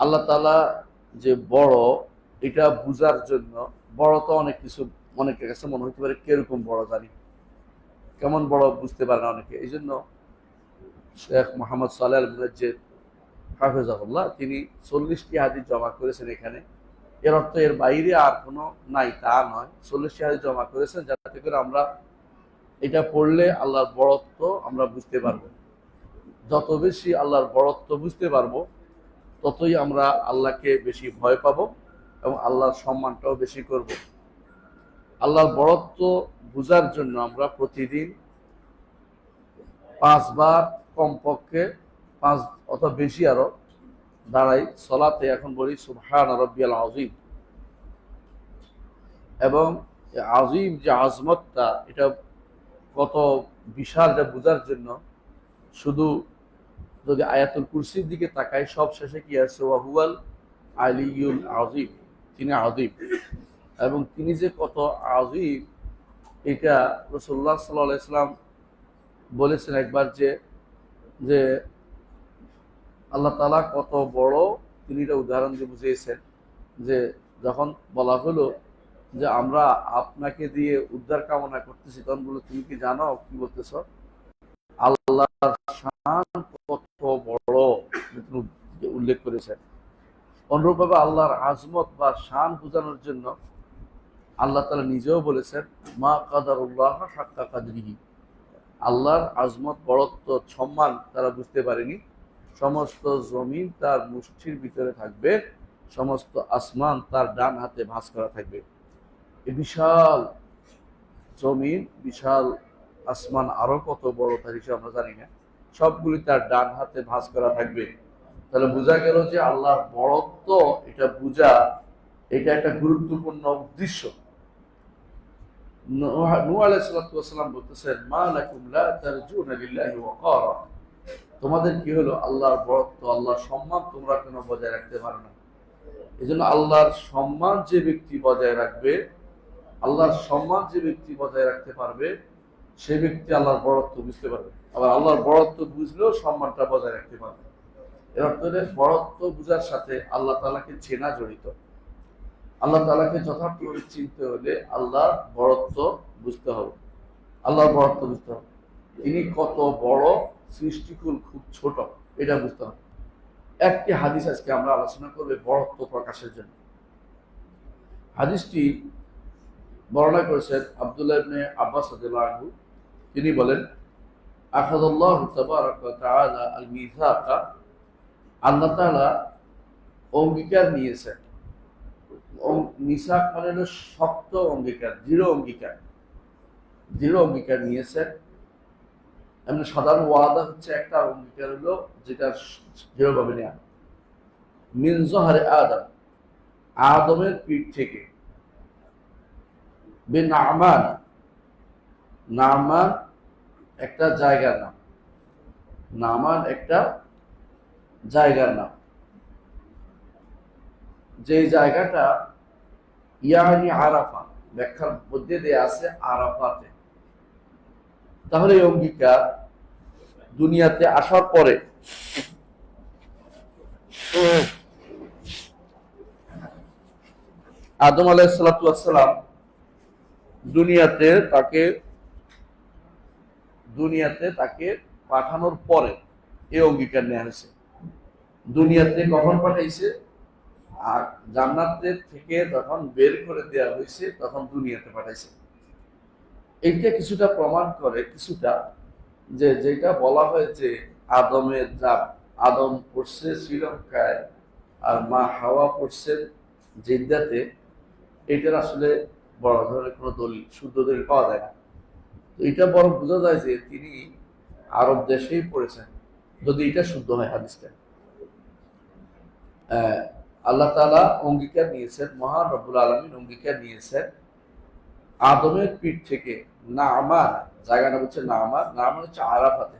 আল্লাহ তাআলা যে বড়, এটা বুঝার জন্য, বড় তো অনেক কিছু অনেকের কাছে মনে হতে পারে কিরকম বড় জানি, কেমন বড় বুঝতে পারে না অনেকে। এই জন্য শেখ মোহাম্মদ সালেহ আল মুনাজ্জির হাফেজাহুল্লাহ তিনি 40টি হাদিস জমা করেছেন এখানে। এর অর্থ এর বাইরে আর কোনো নাই তা নয়, 40টি হাদিস জমা করেছেন যাতে করে আমরা এটা পড়লে আল্লাহর বড়ত্ব আমরা বুঝতে পারবো। যত বেশি আল্লাহর বড়ত্ব বুঝতে পারবো, ততই আমরা আল্লাহকে বেশি ভয় পাবো এবং আল্লাহর সম্মানটাও বেশি করব। আল্লাহর বড়ত্ব বুঝার জন্য আমরা প্রতিদিন 5 বার কমপক্ষে, 5 অথবা বেশি আরো দাঁড়াই সলাতে, এখন বলি সুবহান রাব্বিয়াল আযীম। এবং আজিম যে আজমতটা, এটা কত বিশাল, যা বোঝার জন্য শুধু যদি আয়াতুল কুরসির দিকে তাকাই, সব শেষে কি আছে, ওয়াহুয়াল আলিয়ুল আযীম, তিনি আযীম। এবং তিনি যে কত আযীম, এটা রাসূলুল্লাহ সাল্লাল্লাহু আলাইহি ওয়াসাল্লাম বলেছেন একবার যে যে আল্লাহ তাআলা কত বড়, তিনি এটা উদাহরণ দিয়ে বুঝিয়েছেন। যে যখন বলা হলো যে আমরা আপনাকে দিয়ে উদ্ধার কামনা করতেছি, তখন বলে তুমি কি জানো, কি বলতেছ, আল্লাহর শান কত বড় উল্লেখ করেছেন। অনুরূপভাবে আল্লাহর আজমত বা শান বোঝানোর জন্য আল্লাহ তাআলা নিজেও বলেছেন, মা কাদারুল্লাহ হাক্কা কাদরিহি, আল্লাহর আজমত, বড়ত্ব, সম্মান তারা বুঝতে পারেনি। সমস্ত জমিন তার মুষ্টির ভিতরে থাকবে, সমস্ত আসমান তার ডান হাতে ভাঁজ করা থাকবে। এই বিশাল জমিন, বিশাল আসমান, আরো কত বড় তার হিসেবে আমরা জানি না, সবগুলি তার ডান হাতে ভাঁজ করা থাকবে। তাহলে বোঝা গেল যে আল্লাহর বড়ত্ব, এটা বোঝা, এটা একটা গুরুত্বপূর্ণ উদ্দেশ্য। নূহ আলাইহিস সালাতু ওয়াস সালাম বলতেছেন, মা লাকুম লা তারজুনা লিল্লাহি ওয়াকারা, তোমাদের কি হলো, আল্লাহর বড়ত্ব, আল্লাহর সম্মান তোমরা কেন বজায় রাখতে পারো না? এই জন্য আল্লাহর সম্মান যে ব্যক্তি বজায় রাখবে, আল্লাহর সম্মান যে ব্যক্তি বজায় রাখতে পারবে, সে ব্যক্তি আল্লাহর বড়ত্ব বুঝতে পারবে। আবার আল্লাহর বড়ত্ব বুঝলেও সম্মানটা বজায় রাখতে পারবে। এর অর্থ হলে বড়ত্ব বুঝার সাথে আল্লাহ তাআলাকে চেনা জড়িত। আল্লাহ তাআলাকে যথার্থভাবে চিনতে হলে আল্লাহর বড়ত্ব বুঝতে হবে, আল্লাহর বড়ত্ব বুঝতে হবে। তিনি কত বড়, সৃষ্টিকুল খুব ছোট, এটা বুঝতে হবে। একটি হাদিস আজকে আমরা আলোচনা করবে বড়ত্ব প্রকাশের জন্য। হাদিসটি বর্ণনা করেছেন আব্দুল্লাহ ইবনে আব্বাস রাদিয়াল্লাহু আনহু। তিনি বলেন, আখাযাল্লাহু তাবারাকা ওয়া তাআলা আল মিসাকা, আল্লাহ তাআলা অঙ্গীকার নিয়েছেন। মিসাক মানে হলো শক্ত অঙ্গীকার, দৃঢ় অঙ্গীকার, দৃঢ় অঙ্গীকার নিয়েছেন। এমনি সাধারণ ওয়াদা হচ্ছে একটা, অঙ্গীকার হলো যেটা দৃঢ়ভাবে নেওয়া। মিন যহরি আদম, আদমের পিঠ থেকে। বিনামান, নামান একটা জায়গার নাম, নামান একটা জায়গার নাম, যে জায়গাটা ইয়ানি আরাফা, ব্যাখ্যার মধ্যে দেয়া আছে আরাফাতে। তাহলে এই অঙ্গীকার দুনিয়াতে আসার পরে আদম আলাইহিস সালাতু ওয়াস সালাম দুনিয়াতে তাকে পাঠানোর পরে এই অঙ্গীকার নেওয়া হয়েছে। দুনিয়াতে কখন পাঠাইছে? আর জান্নাতের থেকে যখন বের করে দেওয়া হয়েছে, তখন দুনিয়াতে পাঠাইছে। এইটা কিছুটা প্রমাণ করে, কিছুটা, যে যেটা বলা হয়েছে আদমের জাত, আদম পড়ছে শ্রীলঙ্কায় আর মা হাওয়া পড়ছে জেদ্দাতে, এটার আসলে বড় ধরনের কোনো দলিল, শুদ্ধ দলিল পাওয়া যায় না। এটা বড় বোঝা যায় যে তিনি আরব দেশেই পড়েছেন, যদি এটা শুদ্ধ হয় হাদিসটা। আল্লাহ তাআলা অঙ্গীকার নিয়েছেন, মহান রব্বুল আলামিন অঙ্গীকার নিয়েছেন আদমের পিঠ থেকে। নামান, জায়গাটা হচ্ছে নামান, নামান হচ্ছে আরাফাতে।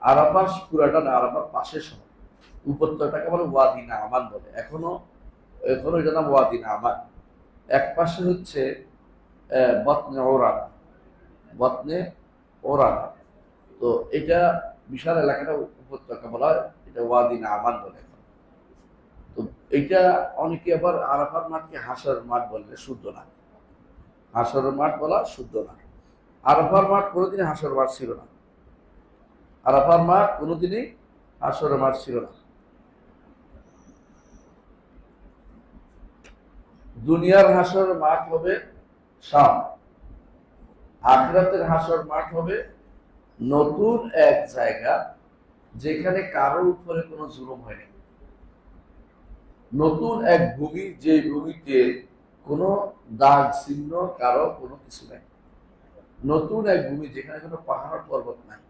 আরাফা পুরাটা না, আরাফার পাশে সহ উপত্যকাটাকে বলে ওয়াদি নামান বলে। এখনো এটা নাম ওয়াদি নামান। এক পাশে হচ্ছে বতনে ওরানা, বতনে ওরানা। তো এটা বিশাল এলাকাটা উপত্যকা বলা হয়, এটা ওয়াদি নামান বলে। তো এইটা অনেকে আবার আরাফার মাঠকে হাসরের মাঠ বললে শুদ্ধ না। হাসরের মাঠ বলা শুদ্ধ না। আরাফার মাঠ কোনোদিনই হাসরের মাঠ ছিল না। আরাফার মাঠ কোনোদিনই হাসরের মাঠ ছিল না। দুনিয়ার হাসরের মাঠ হবে শাম, আখিরাতের হাসরের মাঠ হবে নতুন এক জায়গা যেখানে কারোর উপরে কোনো জুলুম হয়নি। নতুন এক ভূমি, যে ভূমিতে কোনো দাগ চিহ্ন কারো কোনো কিছু নাই। নতুন এক ভূমি যেখানে কোনো পাহাড় পর্বত নাই।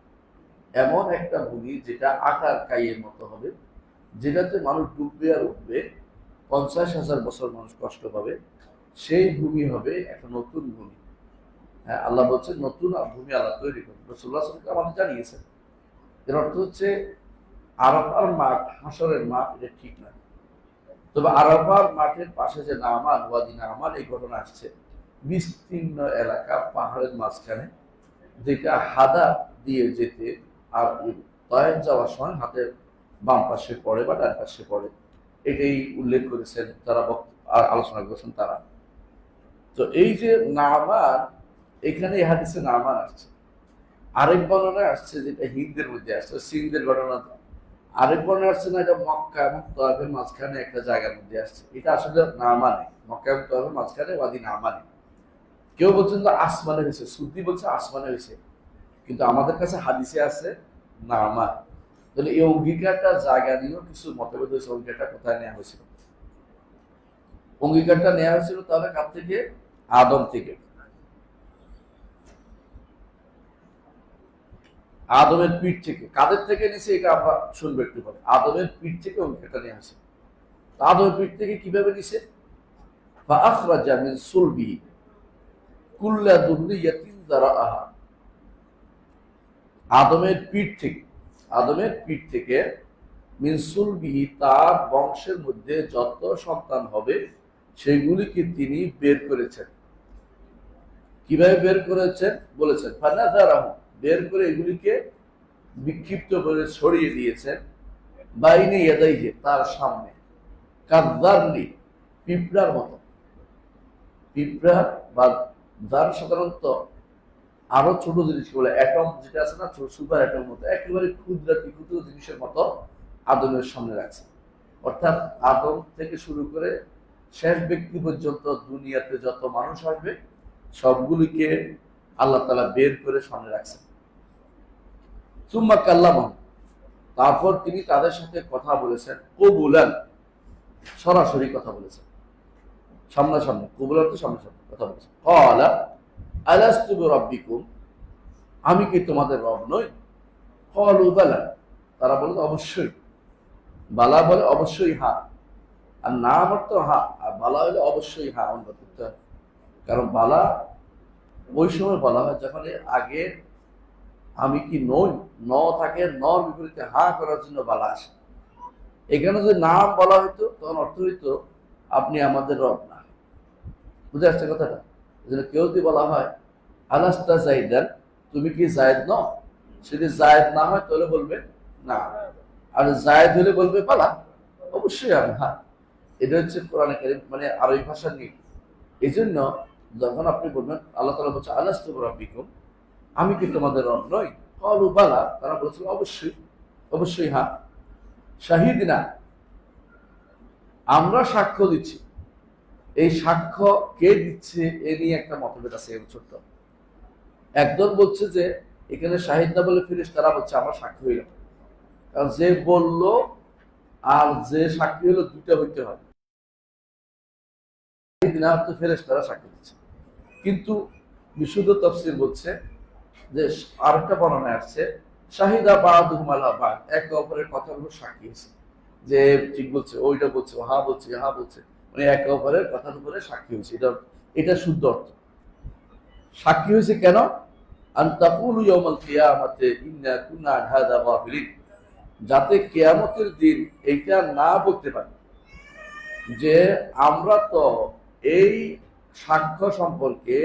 এমন একটা ভূমি যেটা আকার কাইয়ের মতো হবে, যেটাতে মানুষ ডুববে আর উঠবে, 50,000 বছর মানুষ কষ্ট পাবে। সেই ভূমি হবে একটা নতুন ভূমি। হ্যাঁ, আল্লাহ বলছেন নতুন ভূমি আল্লাহ তৈরি করবেন। রাসূলুল্লাহ সাল্লাল্লাহু আলাইহি ওয়াসাল্লাম আমাদের জানিয়েছেন। এর অর্থ হচ্ছে আরাফার মাঠ হাসরের মাঠ, এটা ঠিক না। তবে আরাফার মাঠের পাশে যে নামান, ওয়াদি নামান, এই ঘটনা আসছে বিস্তীর্ণ এলাকা পাহাড়ের মাঝখানে, যেটা হাদা দিয়ে যেতে আর তয়েব যাওয়ার সময় হাতের বাম পাশে পড়ে বা ডান পাশে পড়ে, এটাই উল্লেখ করেছেন যারা আলোচনা করেছেন তারা। তো এই যে নামান, এখানে এই হাদিসে নামান আসছে। আরেক বর্ণনায় আসছে যেটা হিন্দের মধ্যে আসছে, সিন্ধের ঘটনা। আরেক বর্ণনা আসছে না, এটা মক্কা এবং তয়েফের মাঝখানে একটা জায়গার মধ্যে আসছে। এটা আসলে নামানে, মক্কা এবং তয়েফের মাঝখানে ওয়াদি নামানে। কেউ বলছেন তো আসমানে হয়েছে, সুদ্দি বলছে আসমানে হয়েছে, কিন্তু আমাদের কাছে হাদিসে আছে নামান। তাহলে এই অঙ্গীকারটা জায়গা নিয়েও কিছু মতভেদ হয়েছে। অঙ্গীকারটা কোথায় নেওয়া হয়েছিল? অঙ্গীকারটা নেওয়া হয়েছিল তাহলে কার থেকে? আদম থেকে। আদমের পিঠ থেকে। কাদের থেকে নিছে এটা আমরা শুনবো একটু পরে। আদমের পিঠ থেকে অঙ্গীকারটা নেওয়া হয়েছে। আদমের পিঠ থেকে কিভাবে নিছে? ফাআখরাজা মিন সুলবিহি কুল্লা যুররিয়াতিন যারাআহা। আদমের পিঠ থেকে, আদমের পিঠ থেকে মিন সুলবিহি, তার বংশের মধ্যে যত সন্তান হবে সেগুলিকে তিনি বের করেছেন। কিভাবে বের করেছেন বলেছেন, ফানাযারাহু, বের করে এগুলিকে বিক্ষিপ্ত করে ছড়িয়ে দিয়েছেন, বাইনে ইয়াদাইহি, তার সামনে, কাযযারনি, পিঁপড়ার মতো। পিঁপড়া বা যার সাধারণত আরো ছোট জিনিস বলে অ্যাটম যেটা আছে না, সুপার অ্যাটম মতো, একেবারে ক্ষুদ্রাতি ক্ষুদ্র জিনিসের মতো আদমের সামনে রাখছে। অর্থাৎ আদম থেকে শুরু করে শেষ ব্যক্তি পর্যন্ত দুনিয়াতে যত মানুষ আসবে সবগুলিকে আল্লাহ তাআলা বের করে সামনে রাখছেন। সুম্মা কাল্লামাহু, তারপর তিনি তাদের সাথে কথা বলেছেন, কবুলান, সরাসরি কথা বলেছেন, সামনাসামনি। কবুলান তো সামনাসামনি কথা বলেছেন। ক্বালা আলাস্তু বিরাব্বিকুম, আমি কি তোমাদের রব নই? ক্বালু বালা, তারা বলে অবশ্যই। বালা বলে অবশ্যই হ্যাঁ, আর না অর্থ হ্যাঁ, আর বালা হলে অবশ্যই হ্যাঁ অনুবাদ করতে হয়। কারণ বালা ওই সময় বলা হয় যখন আগে আমি কি নই ন থাকে, নর বিপরীতে হ্যাঁ করার জন্য বালা আসে। এখানে যদি নাম বলা হইতো তখন অর্থ হইতো আপনি আমাদের রব না। বুঝে আসছে কথাটা? কেউ যদি বলা হয় আলাস্তা জাইদান, তুমি কি জায়েদ নও, যদি জায়েদ না হয় তাহলে বলবে না, আর জায়েদ হলে বলবে পালা, অবশ্যই আমি হ্যাঁ। এটা হচ্ছে কোরআনে কারীম, মানে আরবি ভাষার নিয়ম। এই জন্য যখন আপনি বলবেন, আল্লাহ তাআলা বলছে আলাস্তু বিরাব্বিকুম, আমি কি তোমাদের রব নই? ক্বালু বালা, তারা বলছিল অবশ্যই, অবশ্যই হ্যাঁ। শাহিদনা, আমরা সাক্ষ্য দিচ্ছি। এই সাক্ষ্য কে দিচ্ছে এ নিয়ে একটা মতভেদ আছে। ছোট্ট একদল বলছে যে এখানে শাহিদ না বলে ফেরেশতারা বলছে আমরা সাক্ষী হইলাম। কারণ যে বলল আর যে সাক্ষী হলো দুইটা হইতে হয়। ফেরেশতারা সাক্ষী দিচ্ছে। কিন্তু বিশুদ্ধ তাফসীর বলছে যে আরেকটা বর্ণনা আসছে, শাহিদা বা'দুহুম আলা বা'দ, একে অপরের কথাগুলো সাক্ষী হয়েছে, যে ঠিক বলছে, ওইটা বলছে, হা বলছে, হা বলছে, মানে একে অপরের কথার উপরে সাক্ষী হয়েছে। এটা শুদ্ধ অর্থ। সাক্ষী হয়েছে কেন? আন তাকুলু ইয়াউমাল কিয়ামাতি ইন্না কুননা আন হাযা গাফিলিন, যাতে কিয়ামতের দিন এইটা না বলতে পারে যে আমরা তো এই সাক্ষ্য সম্পর্কে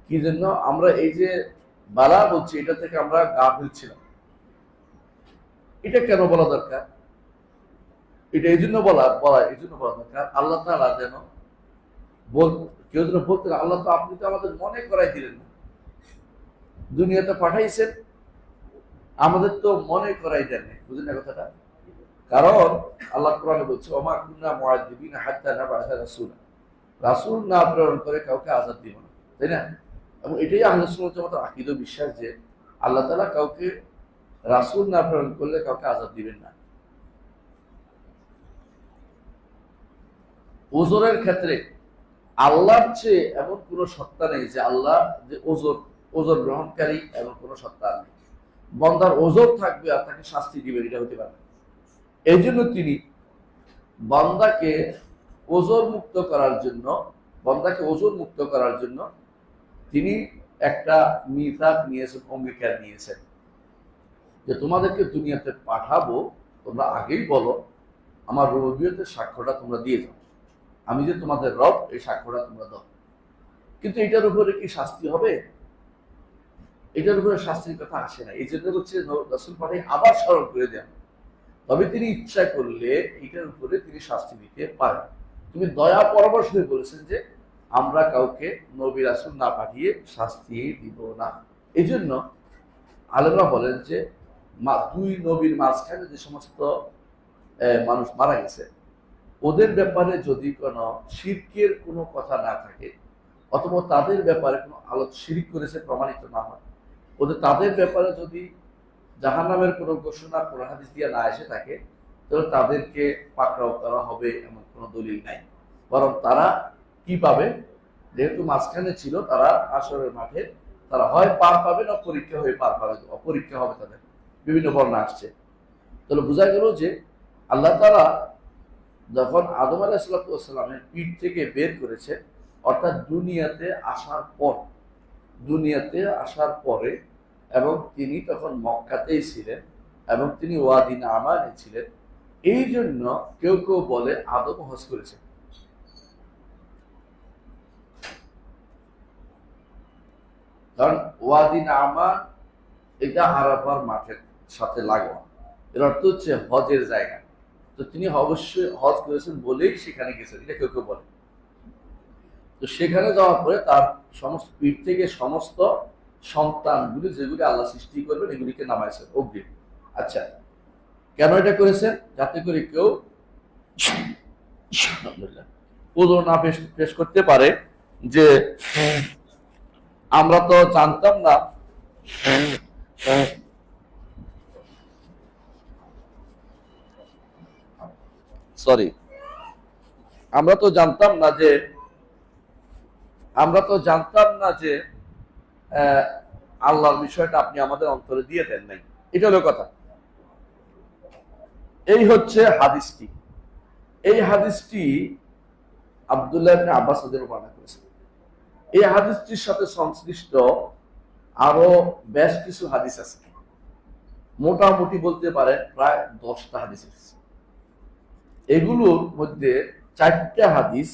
কি জন্য আমরা এই যে বালা বলছি এটা থেকে আমরা গাফিল ছিলাম। এটা কেন বলা দরকার? এটা এই জন্য বলা এই জন্য বলা দরকার, আল্লাহ তাআলা যেন কেউ যেন বলতে, আল্লাহ তো আপনি তো আমাদের মনে করাই দিলেন না, দুনিয়াতে পাঠাইছেন, আমাদের তো মনে করাই দেন না। বুঝলেন না কথাটা? কারণ আল্লাহ কোরআনে বলছে, ওমা কুন্না মুআযযিবিনা হাত্তা নাবআসা রাসূলা, রাসূল না প্রেরণ করে কাউকে আযাব দিব না, তাই না? এবং এটাই আহলে সুন্নাত ওয়াল জামাতের আকীদা, বিশ্বাস যে আল্লাহ তাআলা কাউকে রাসূল না প্রেরণ করলে কাউকে আযাব দিবেন না। ওজরের ক্ষেত্রে আল্লাহর চেয়ে এমন কোন সত্তা নেই যে আল্লাহ যে ওজর গ্রহণকারী, এমন কোন সত্তা নেই। বান্দার ওজর থাকবে আর তাকে শাস্তি দিবে, এটা হতে পারে। এই জন্য তিনি বান্দাকে ওজর মুক্ত করার জন্য তিনি একটা মিথাক নিয়েছেন, অঙ্গীকার নিয়েছেন যে তোমাদেরকে দুনিয়াতে পাঠাবো, তোমরা আগেই বলো আমার রুবুবিয়তের সাক্ষ্যটা তোমরা দিয়ে যাও, আমি যে তোমাদের রব এই সাক্ষ্যটা তোমরা দাও। কিন্তু এটার উপরে কি শাস্তি হবে? এটার উপরে শাস্তির কথা আসে না। এই জন্য হচ্ছে রাসূল পাঠাই আবার স্মরণ করে দেন, তবে তিনি ইচ্ছা করলে এটার উপরে তিনি শাস্তি দিতে পারেন। তুমি দয়া পরামর্শ হয়ে বলেছেন যে আমরা কাউকে নবী রাসূল না পাঠিয়ে শাস্তি দিব না। এই জন্য আলেমরা বলেন যে দুই নবীর মাঝখানে যে সমস্ত মানুষ মারা গেছে, ওদের ব্যাপারে যদি কোনো শিরকের কোনো কথা না থাকে, অথবা তাদের ব্যাপারে কোনো শিরক করেছে প্রমাণিত না হয়, তাদের ব্যাপারে যদি জাহান্নামের কোনো ঘোষণা কোরআন হাদিস দিয়ে না এসে থাকে, তাহলে তাদেরকে পাকড়াও করা হবে এমন কোনো দলিল নাই। বরং তারা কি পাবে? যেহেতু মাঝখানে ছিল, তারা হাশরের মাঠে তারা হয় পার পাবে না পরীক্ষা হয়ে পার পাবে, অপরীক্ষা হবে তাদের। বিভিন্ন বর্ণনা আসছে। তাহলে বোঝা গেল যে আল্লাহ তাআলা যখন আদম আলাইহিস সালামের পিঠ থেকে বের করেছে, অর্থাৎ দুনিয়াতে আসার পরে, এবং তিনি তখন মক্কাতেই ছিলেন এবং তিনি ওয়াদি নামানে ছিলেন। এই জন্য কেউ কেউ বলে আদম হজ করেছে। কারণ ওয়াদি নামান এটা আরাফার মাঠের সাথে লাগোয়া, এর অর্থ হচ্ছে হজের জায়গা। তো তিনি অবশ্যই হজ করেছেন বলেই সেখানে গেছেন, এটা কেউ কেউ বলে। তো সেখানে যাওয়ার পরে তার সমস্ত পিঠ থেকে সমস্ত সন্তানগুলি যেগুলি আল্লাহ সৃষ্টি করবেন এগুলিকে নামাইছেন অগ্রিম। আচ্ছা, কেন এটা করেছেন? যাতে করে কেউ ওজর না পেশ করতে পারে যে আমরা তো জানতাম না, আমরা তো জানতাম না যে আল্লাহর বিষয়টা আপনি আমাদের অন্তরে দিয়ে দেন নাই। এটা হলো কথা। এই হচ্ছে হাদিসটি। এই হাদিসটি আব্দুল্লাহ ইবনে আব্বাস রাদিয়াল্লাহু আনহু বর্ণনা করেছেন। এই হাদিসটির সাথে সংশ্লিষ্ট আরো বেশ কিছু হাদিস আছে, মোটামুটি বলতে পারেন প্রায় 10টা হাদিস আছে। এগুলোর মধ্যে 4টা হাদিস,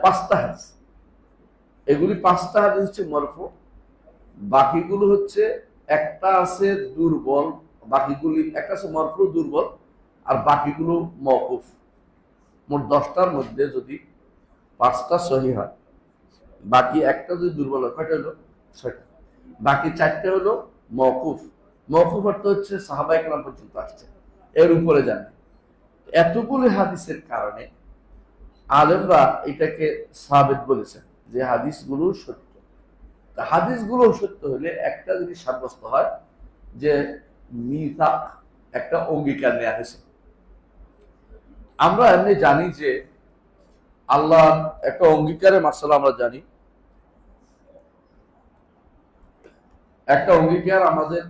5টা হাদিস, এগুলি 5টা হাদিস হচ্ছে মরফু, বাকিগুলো হচ্ছে একটা আছে দুর্বল, একটা আছে মরফু দুর্বল, আর বাকিগুলো মওকুফ। মোট 10টার মধ্যে যদি 5টা সহিহ হয়, বাকি একটা যদি দুর্বল হয়, কয়টা হলো? 6টা। বাকি 4টে হলো মওকুফ। মওকুফ অর্থ হচ্ছে সাহাবায়ে কেরাম পর্যন্ত আসছে, এর উপরে জানে। এতগুলো হাদিসের কারণে আলেমরা এটাকে সাবিত বলেছেন যে হাদিসগুলো সত্য। হাদিসগুলো সত্য হলে একটা জিনিস সাব্যস্ত হয় যে মিথাক, একটা অঙ্গীকার নেওয়া হয়েছে। আমরা এমনি জানি যে আল্লাহ একটা অঙ্গীকারের মাসলা, আমরা জানি একটা অঙ্গীকার আমাদের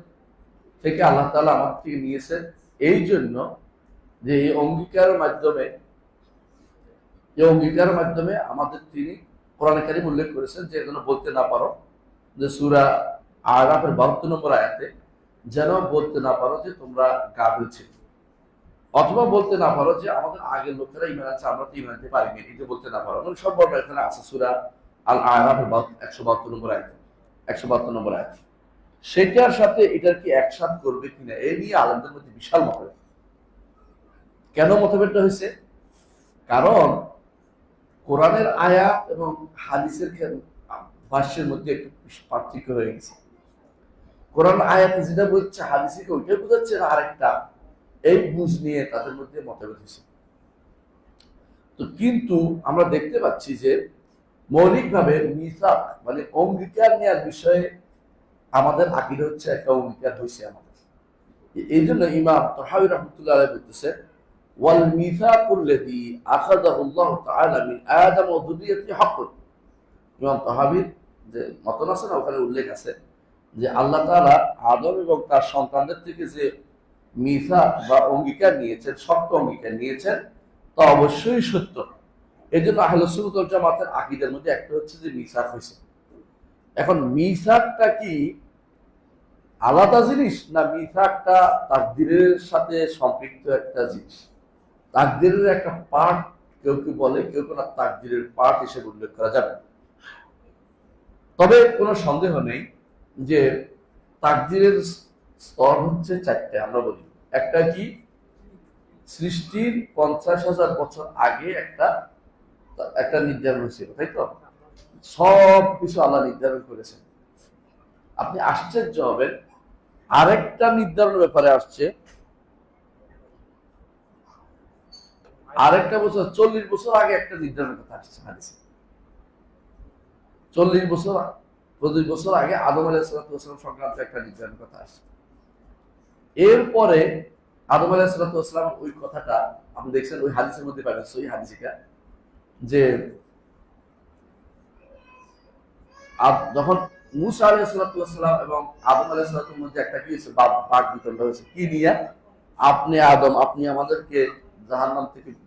থেকে আল্লাহ তাআলা আমার থেকে নিয়েছেন, এই জন্য যে এই অঙ্গীকারের মাধ্যমে আমাদের তিনি কোরআনে কারীম উল্লেখ করেছেন যে যেন বলতে না পারো, যে সূরা আরাফের 72 নম্বর আয়াতে, যেন বলতে না পারো যে তোমরা গাফিল ছিলে, অথবা বলতে না পারো যে আমাদের আগের লোকেরা ঈমান আছে আমরা তো ঈমান আনতে পারিনি, এটা বলতে না পারো। মানে সব বর্ণনা এখানে আছে সূরা আল আরাফের 172 নম্বর আয়াতে, 172 নম্বর আয়াত। সেটার সাথে এটার কি একসাথ করবে কিনা, এই নিয়ে আলেমদের মধ্যে বিশাল মতভেদ। কেন মতভেদটা হয়েছে? কারণ কোরআনের আয়াত এবং হাদিসের ভাষ্যের মধ্যে একটু পার্থক্য হয়ে গেছে। কোরআন আয়াতে যেটা বলছে হাদিসে ওইটা বোঝাচ্ছে, আরেকটা এই বুঝ নিয়ে তাদের মধ্যে মতভেদ হয়েছে। তো কিন্তু আমরা দেখতে পাচ্ছি যে মৌলিকভাবে মিসাক মানে অঙ্গীকার নেওয়ার বিষয়ে আমাদের আকীদা হচ্ছে একটা অঙ্গীকার হয়েছে আমাদের। এই জন্য ইমাম তাহাবী রাহমাতুল্লাহ আলাইহি বলতেছে ওয়াল মিসাকুল্লাযী আখাযাহুল্লাহু তাআলা মিন আদম ওয়া যুররিয়াতিহি হাক্কুন। ইমাম তাহাবীর যে মতন আছে না, ওখানে উল্লেখ আছে যে আল্লাহ তাআলা আদম এবং তার সন্তানদের থেকে যে মিসাক বা অঙ্গীকার নিয়েছেন, শক্ত অঙ্গীকার নিয়েছেন, তা অবশ্যই সত্য। এই জন্য আহলে সুন্নাত ওয়াল জামাতের আকীদার মধ্যে একটা হচ্ছে যে মিসাক হয়েছে। এখন মিসাকটা কি আলাদা জিনিস, না মিসাকটা তাকদীরের সাথে সম্পৃক্ত একটা জিনিস? তাকদীরের একটা পার্ট কেউ কেউ বলে, কেউ কেউ তাকদীরের পার্ট হিসেবে উল্লেখ করা যাবে। তবে কোনো সন্দেহ নেই যে তাকদীরের স্তর হচ্ছে চারটে। আমরা বলি একটা কি, সৃষ্টির 50,000 বছর আগে একটা একটা নির্ধারণ ছিল, তাই তো? সব কিছু আল্লাহ নির্ধারণ করেছেন। আপনি আশ্চর্য হবেন, আরেকটা নির্ধারণের ব্যাপারে আসছে আরেকটা বছর, 40 বছর আগে একটা নির্ধারণের কথা আসছে হাদিসে। 40 বছর 25 বছর আগে আদম আলাইহিস সালাম সংক্রান্ত একটা নির্ধারণের কথা আসছে। এরপরে আদম আলাইহিস সালাম ওই কথাটা আপনি দেখছেন ওই হাদিসের মধ্যে পাবেন, সহিহ হাদিসটা, যে যখন মুসা আলাইহিস সালাম এবং আদম আলাইহিস সালামের মধ্যে একটা কি হয়েছে, বাক বিতণ্ড হয়েছে, কি নিয়ে? আপনি আদম, আপনি আমাদেরকে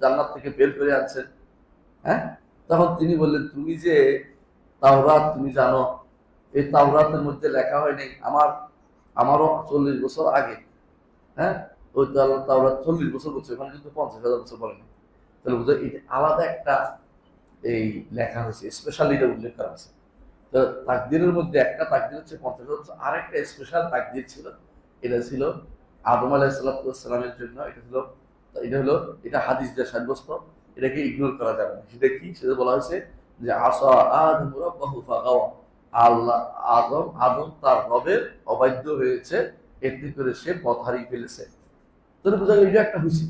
জান্নাত থেকে বের করে আনছেন, হ্যাঁ? তখন তিনি বললেন, তুমি যে তাওরাত তুমি জানো, এই তাওরাতের মধ্যে লেখা হয় নাই আমারও 40 বছর আগে, হ্যাঁ? ওই তাওরাত 40 বছর বলছে, ওখানে কিন্তু 50,000 বছর বলেনি। তাহলে বুঝো এটা আলাদা একটা এই লেখা হয়েছে, স্পেশাল এটা উল্লেখ করা হয়েছে। তো তাকদীরের মধ্যে একটা তাকদীর হচ্ছে 50,000 বছর, আরেকটা স্পেশাল তাকদীর ছিল, এটা ছিল আদম আলাইহিস সালামের জন্য। এটা হাদিস দিয়ে সাব্যস্ত, এটাকে ইগনোর করা যাবে না। সেটা কি? সেটা বলা হয়েছে যে আসা আদম রাব্বাহু ফাগাওয়া, আদম তার রবের অবাধ্য হয়েছে, এতে করে সে পথ হারিয়ে ফেলেছে। তাহলে বোঝা গেল এটা একটা হয়েছে।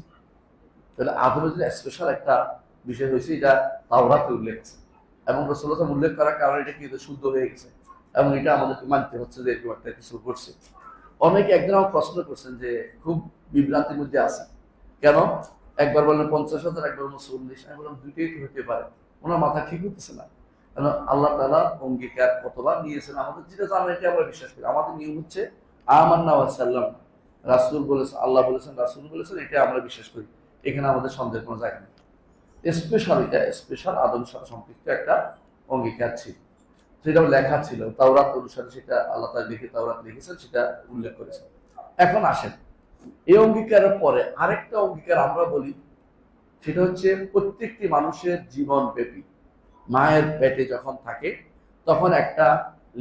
তাহলে আদমের জন্য স্পেশাল একটা বিষয় হয়েছে, এটা তাওরাতে উল্লেখ আছে এবং রাসূলুল্লাহ উল্লেখ করার কারণে এটা কিন্তু শুদ্ধ হয়ে গেছে এবং এটা আমাদেরকে মানতে হচ্ছে যে এরকম একটা কিছু করছে। অনেকে একদিন আমার প্রশ্ন করছেন যে খুব বিভ্রান্তির মধ্যে আছে, কেন একবার বললেন 50,000, একবার বললেন 40? আমি বললাম দুইটাই তো হতে পারে, ওনার মাথা ঠিক হতেছে না। কারণ আল্লাহ তাআলা অঙ্গীকার কতবার নিয়েছেন আমাদের যেটা জানা, এটা আমরা বিশ্বাস করি। আমাদের নিয়ম হচ্ছে আমান্না ওয়া সাল্লাম, রাসূল বলেছেন, আল্লাহ বলেছেন, রাসূল বলেছেন, এটা আমরা বিশ্বাস করি। এখানে আমাদের সন্দেহের কোনো জায়গা নেই। স্পেশাল আদমের সাথে সম্পৃক্ত একটা অঙ্গীকার ছিল, সেটাও লেখা ছিল তাওরাত অনুসারে, সেটা আল্লাহ তাআলা লিখে তাওরাত লিখেছেন, সেটা উল্লেখ করেছেন। এখন আসেন এই অঙ্গীকারের পরে আরেকটা অঙ্গীকার আমরা বলি, সেটা হচ্ছে প্রত্যেকটি মানুষের জীবন ব্যাপী মায়ের পেটে যখন থাকে তখন একটা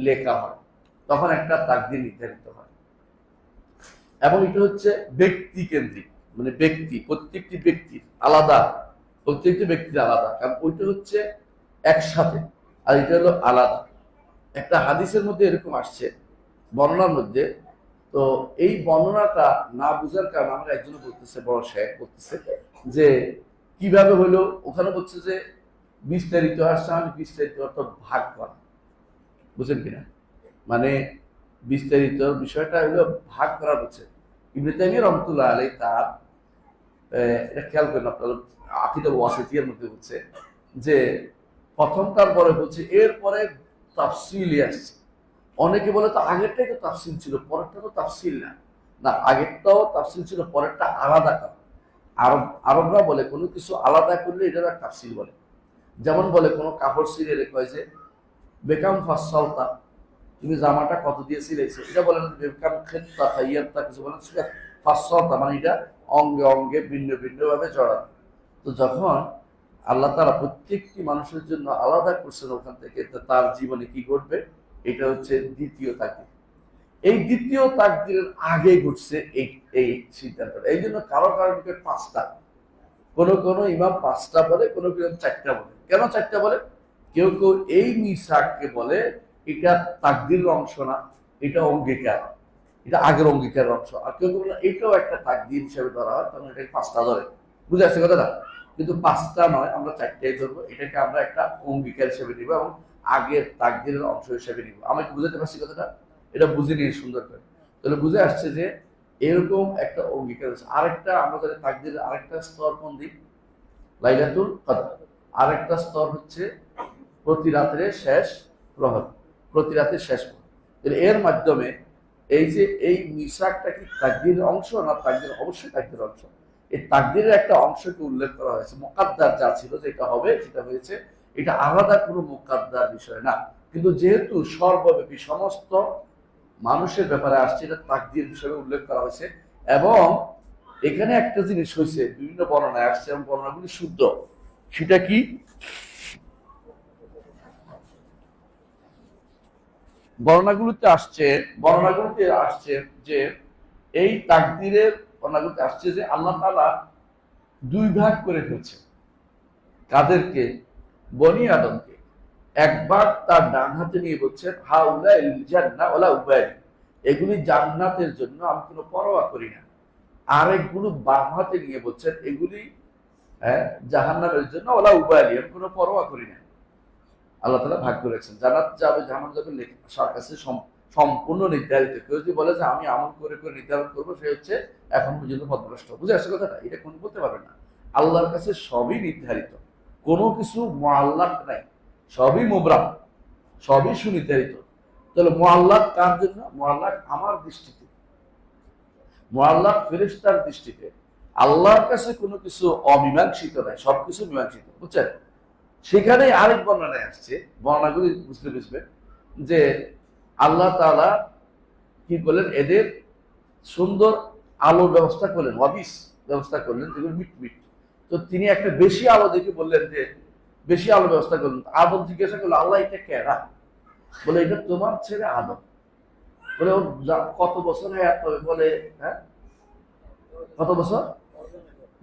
লেখা হয়, তখন একটা তাকদীর নির্ধারিত হয় এবং এটা হচ্ছে ব্যক্তি কেন্দ্রিক, মানে প্রত্যেকটি ব্যক্তির আলাদা, কারণ ওইটা হচ্ছে একসাথে আর এটা হলো আলাদা। একটা হাদিসের মধ্যে এরকম আসছে, বর্ণনার মধ্যে, তো এই বর্ণনাটা না বুঝার কারণে আমরা একজন বলতেছে, বড় শেখ বলতেছে যে কিভাবে হলো, ওখানে বলছে যে বিস্তারিত আসছে, আমি বিস্তারিত অর্থ ভাগ করা, বুঝলেন কিনা? মানে বিস্তারিত বিষয়টা হলো ভাগ করা হচ্ছে। ইবনে তাইমিয়া রাহমাতুল্লাহ আলাইহি তার এটা খেয়াল করেন আপনারা, আকীদা ওয়াসিতিয়ার মধ্যে বলছে যে প্রথমটার পরে বলছে এরপরে তাফসিলি আসছে। অনেকে বলে তো আগেরটাই তো তাফসিল ছিল, পরেরটা তো তাফসিল না। না, আগেরটাও তাফসিল ছিল, পরেরটা আলাদা করা। আরবরা বলে কোনো কিছু আলাদা করলে এটা তাফসিল বলে। যেমন বলে কোনো কাপড় ছিঁড়ে কয় যে বেকাম ফাসসালতা, তুমি জামাটা কত দিয়ে সিলাইছো, এটা বলেন বেকাম খেত্তা খাইয়াত্তা, কিছু বলেন ফাসসালতা, মানে এটা অঙ্গে অঙ্গে ভিন্ন ভিন্ন ভাবে জড়ানো। তো যখন আল্লাহ তাআলা প্রত্যেকটি মানুষের জন্য আলাদা করছেন ওখান থেকে, তার জীবনে কি ঘটবে, এটা হচ্ছে দ্বিতীয় তাকদীর। এই দ্বিতীয় তাকদীরের আগে ঘটছে এই সিদ্ধান্তটা। এই জন্য কারো কারো নিকট 5টা, কোন কোন ইমাম 5টা বলে, কোন কোন 4টা বলে। কেন 4টা বলে? কেউ কেউ এই মিসাককে বলে এটা তাকদীরের অংশ না, এটা অঙ্গীকার, এটা আগের অঙ্গীকারের অংশ। আর কেউ কেউ বলে এটাও একটা তাকদীর হিসেবে ধরা হয়, তখন এটাকে 5টা ধরে। বুঝে আসছে কথাটা? কিন্তু 5টা নয়, আমরা 4টাই ধরবো। এটাকে আমরা একটা অঙ্গীকার হিসেবে নিব এবং আগের তাকদীরের অংশ হিসেবে নিব। আমি কি বুঝাতে পারছি কথাটা? এটা বুঝে নিয়ে সুন্দর করে, তাহলে বুঝে আসছে যে এরকম একটা অঙ্গীকার আছে। আরেকটা আমরা জানি তাকদীরের আরেকটা স্তর কোন দিক? লাইলাতুল কদর। আরেকটা স্তর হচ্ছে প্রতি রাতের শেষ প্রহর, প্রতি রাতের শেষ প্রহর। এর মাধ্যমে এই যে এই মিসাকটা কি তাকদীরের অংশ না তাকদীর? অবশ্যই তাকদীরের অংশ। এই তাকদীরের একটা অংশকে উল্লেখ করা হয়েছে, মুকাদ্দার যা ছিল যেটা হবে সেটা হয়েছে, এটা আলাদা কোনো মুকাদ্দার বিষয় না। কিন্তু যেহেতু সর্বব্যাপী সমস্ত মানুষের ব্যাপারে আসছে, এটা তাকদীর হিসেবে উল্লেখ করা হয়েছে। এবং এখানে একটা জিনিস হয়েছে, বিভিন্ন বর্ণনায় আসছে এবং বর্ণনাগুলি শুদ্ধ। সেটা কি? বর্ণনাগুলোতে আসছে যে এই তাকদীরের বর্ণনাগুলোতে আসছে যে আল্লাহ তাআলা 2 ভাগ করে ফেলছে। কাদেরকে? বনি আদমকে। একবার তার ডান হাতে নিয়ে বলছেন হাউলাইল জান্নাহ ওয়ালা উবালি, এগুলি জান্নাতের জন্য, আমি কোনো পরোয়া করি না। আরেকগুলো বাম হাতে নিয়ে বলছেন এগুলি জাহান্নামের জন্য, ওলা উবালি, আমি কোনো পরোয়া করি না। আল্লাহ তাআলা ভাগ করেছেন, জান্নাত যাবে জাহান্নাম যাবে তার কাছে সম্পূর্ণ নির্ধারিত। কেউ যদি বলে যে আমি আমল করে করে নির্ধারণ করবো, সে হচ্ছে এখন পর্যন্ত পথভ্রষ্ট। বুঝে আসছে কথাটা? এটা কোন বলতে পারবে না। আল্লাহর কাছে সবই নির্ধারিত, কোনো কিছু মুআল্লাক নাই, সবই মুবরাম, সবই সুনির্ধারিত। তাহলে মুআল্লাক কার জন্য? মুআল্লাক আমার দৃষ্টিতে, মুআল্লাক ফেরেশতার দৃষ্টিতে। আল্লাহর কাছে কোনো কিছু অমীমাংসিত নাই, সবকিছু মীমাংসিত। বুঝছেন? সেখানে আরেক বর্ণনায় আসছে, বর্ণনাগুলি বুঝবেন যে আল্লাহ তাআলা কি করলেন, এদের সুন্দর আলোর ব্যবস্থা করলেন, অবিস ব্যবস্থা করলেন, যেগুলো মিটমিট। তো তিনি একটা বেশি আলো দেখে বললেন যে বেশি আলো ব্যবস্থা করলেন। আদম জিজ্ঞাসা করলো, আল্লাহ এটা কেনা? বলে এটা তোমার ছেলে আদম। বলে ওর কত বছর হায়াত হবে? বলে হ্যাঁ, কত বছর?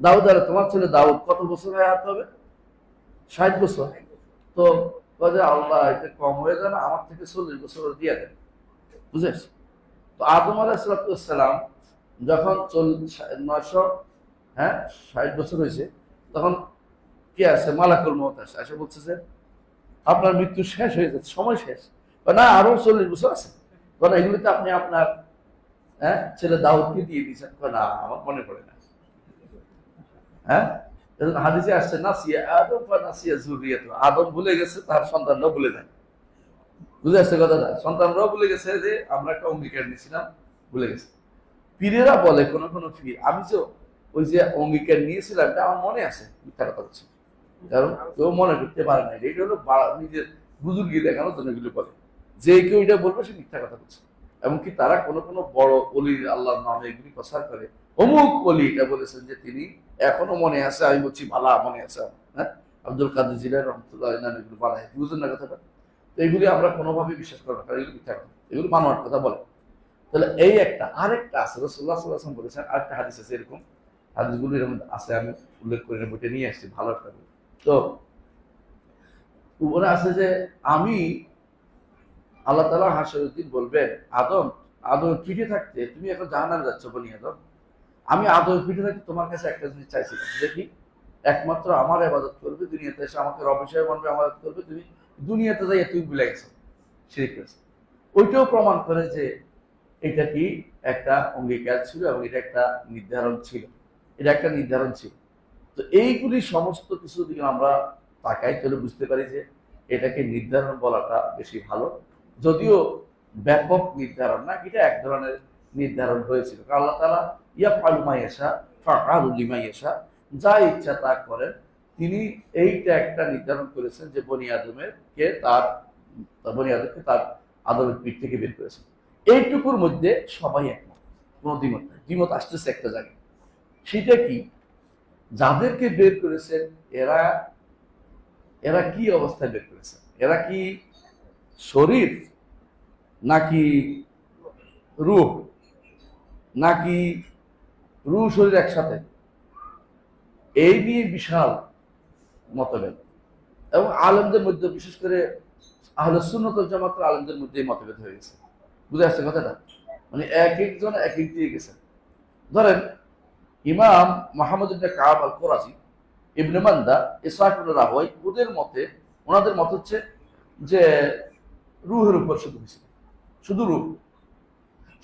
দাউদ, আর তোমার ছেলে দাউদ কত বছর হায়াত হবে? 60 বছর। তো আল্লাহ এটা কম হয়ে যায় না, আমার থেকে 40 বছর দিয়ে দেন। বুঝেছ? তো আদম আলাইহিস সালাম যখন 960 বছর হয়েছে, তখন কি আছে, মালাকুল মউত আসে বলছে যে আপনার মৃত্যু শেষ হয়ে যাচ্ছে, সময় শেষ। না, আরো 40 বছর আছে। কারণ এগুলিতে আপনি আপনার ছেলে দাউদকে দিয়ে দিয়েছেন। না, আমার মনে পড়ে না। হাদিসে আসছে নাসিয়া আদম বা নাসিয়া যুররিয়াতু, আদম ভুলে গেছে, তার সন্তানরাও ভুলে যায়। বুঝে আসছে কথাটা? সন্তানরাও ভুলে গেছে যে আমরা একটা অঙ্গীকার নিয়েছিলাম, ভুলে গেছে। পীরেরা বলে, কোন কোন পীর, আমি যে ওই যে অঙ্গীকার নিয়েছিলাম এটা আমার মনে আছে, মিথ্যা কথা হচ্ছে, কারণ কেউ মনে করতে পারে না। এটা হলো নিজের বুজুর্গি দেখানোর জন্য এগুলো বলে। যে কেউ এটা বলবে সে মিথ্যা কথা বলছে। এমনকি তারা কোন কোন বড় অলি আল্লাহর নামে এগুলি প্রচার করে, অমুক অলি এটা বলেছেন যে তিনি এখনো মনে আছে, আমি বলছি ভালা মনে আছে। আব্দুল কাদের জিলানী রহমাতুল্লাহ নামে এগুলো বানায়, বুঝলেন না কথাটা? তো এগুলি আমরা কোনোভাবেই বিশ্বাস করবো না, কারণ এগুলো মিথ্যা কথা, এগুলো বানোয়ার কথা বলে। তাহলে এই একটা, আরেকটা আছে, রাসূলুল্লাহ সাল্লাল্লাহু আলাইহি ওয়াসাল্লাম বলেছেন, আরেকটা হাদিস আছে এরকম, হাদিসগুলো এরকম আছে, আমি উল্লেখ করে বইটা নিয়ে আসছি, ভালো একটা। তো উপরে আছে যে আমি, আল্লাহ তাআলা হাসরের দিন বলবেন, আদম, আদমের পিঠে থাকতে তুমি এখন জাহান্নামে যাচ্ছ বনি আদম, আমি আদমের পিঠে থাকতে তোমার কাছে একটা জিনিস চাইছিলাম, দেখি একমাত্র আমার ইবাদত করবে, দুনিয়াতে এসে আমাকে রব হিসেবে মানবে, ইবাদত করবে। তুমি দুনিয়াতে যাইয়া তুমি ভুলে গেছো, শিরক করেছো। ওইটাও প্রমাণ করে যে এটা কি একটা অঙ্গীকার ছিল এবং এটা একটা নির্ধারণ ছিল, এটা একটা নির্ধারণ ছিল। তো এইগুলি সমস্ত কিছু দিকে আমরা তাকাই, তাহলে বুঝতে পারি যে এটাকে নির্ধারণ বলাটা বেশি ভালো। যদিও ব্যাপক নির্ধারণ না, এটা এক ধরনের নির্ধারণ হয়েছিল। আল্লাহ তাআলা ইয়াফআলু মা ইয়াশা ফাআলু লিমা ইয়াশা, যা ইচ্ছা তা করেন। তিনি এইটা একটা নির্ধারণ করেছেন যে বনি আদমকে তার আদমের পিঠ থেকে বের করেছেন। এইটুকুর মধ্যে সবাই একমত, কোনো দ্বিমত নাই। দ্বিমত আসতেছে একটা জায়গায়, সেটা কি, যাদেরকে বের করেছেন এরা এরা কি অবস্থায় বের করেছেন? এরা কি শরীর নাকি রূহ, নাকি রূহ শরীর একসাথে? এই নিয়ে বিশাল মতভেদ, এবং আলেমদের মধ্যে বিশেষ করে আহলে সুন্নাত ওয়াল জামাতের আলেমদের মধ্যে মতভেদ হয়ে গেছে। বুঝে আসছে কথাটা? মানে এক একজন এক এক দিয়ে গেছে। ধরেন ইমাম মুহাম্মদ ইবনে কাব আল কুরাজি, ইবনে মান্দা, ইসহাক ইবনে রাহওয়াই, ওদের মতে, ওনাদের মত হচ্ছে যে রুহের উপর শুধু হয়েছে, শুধু রুহ,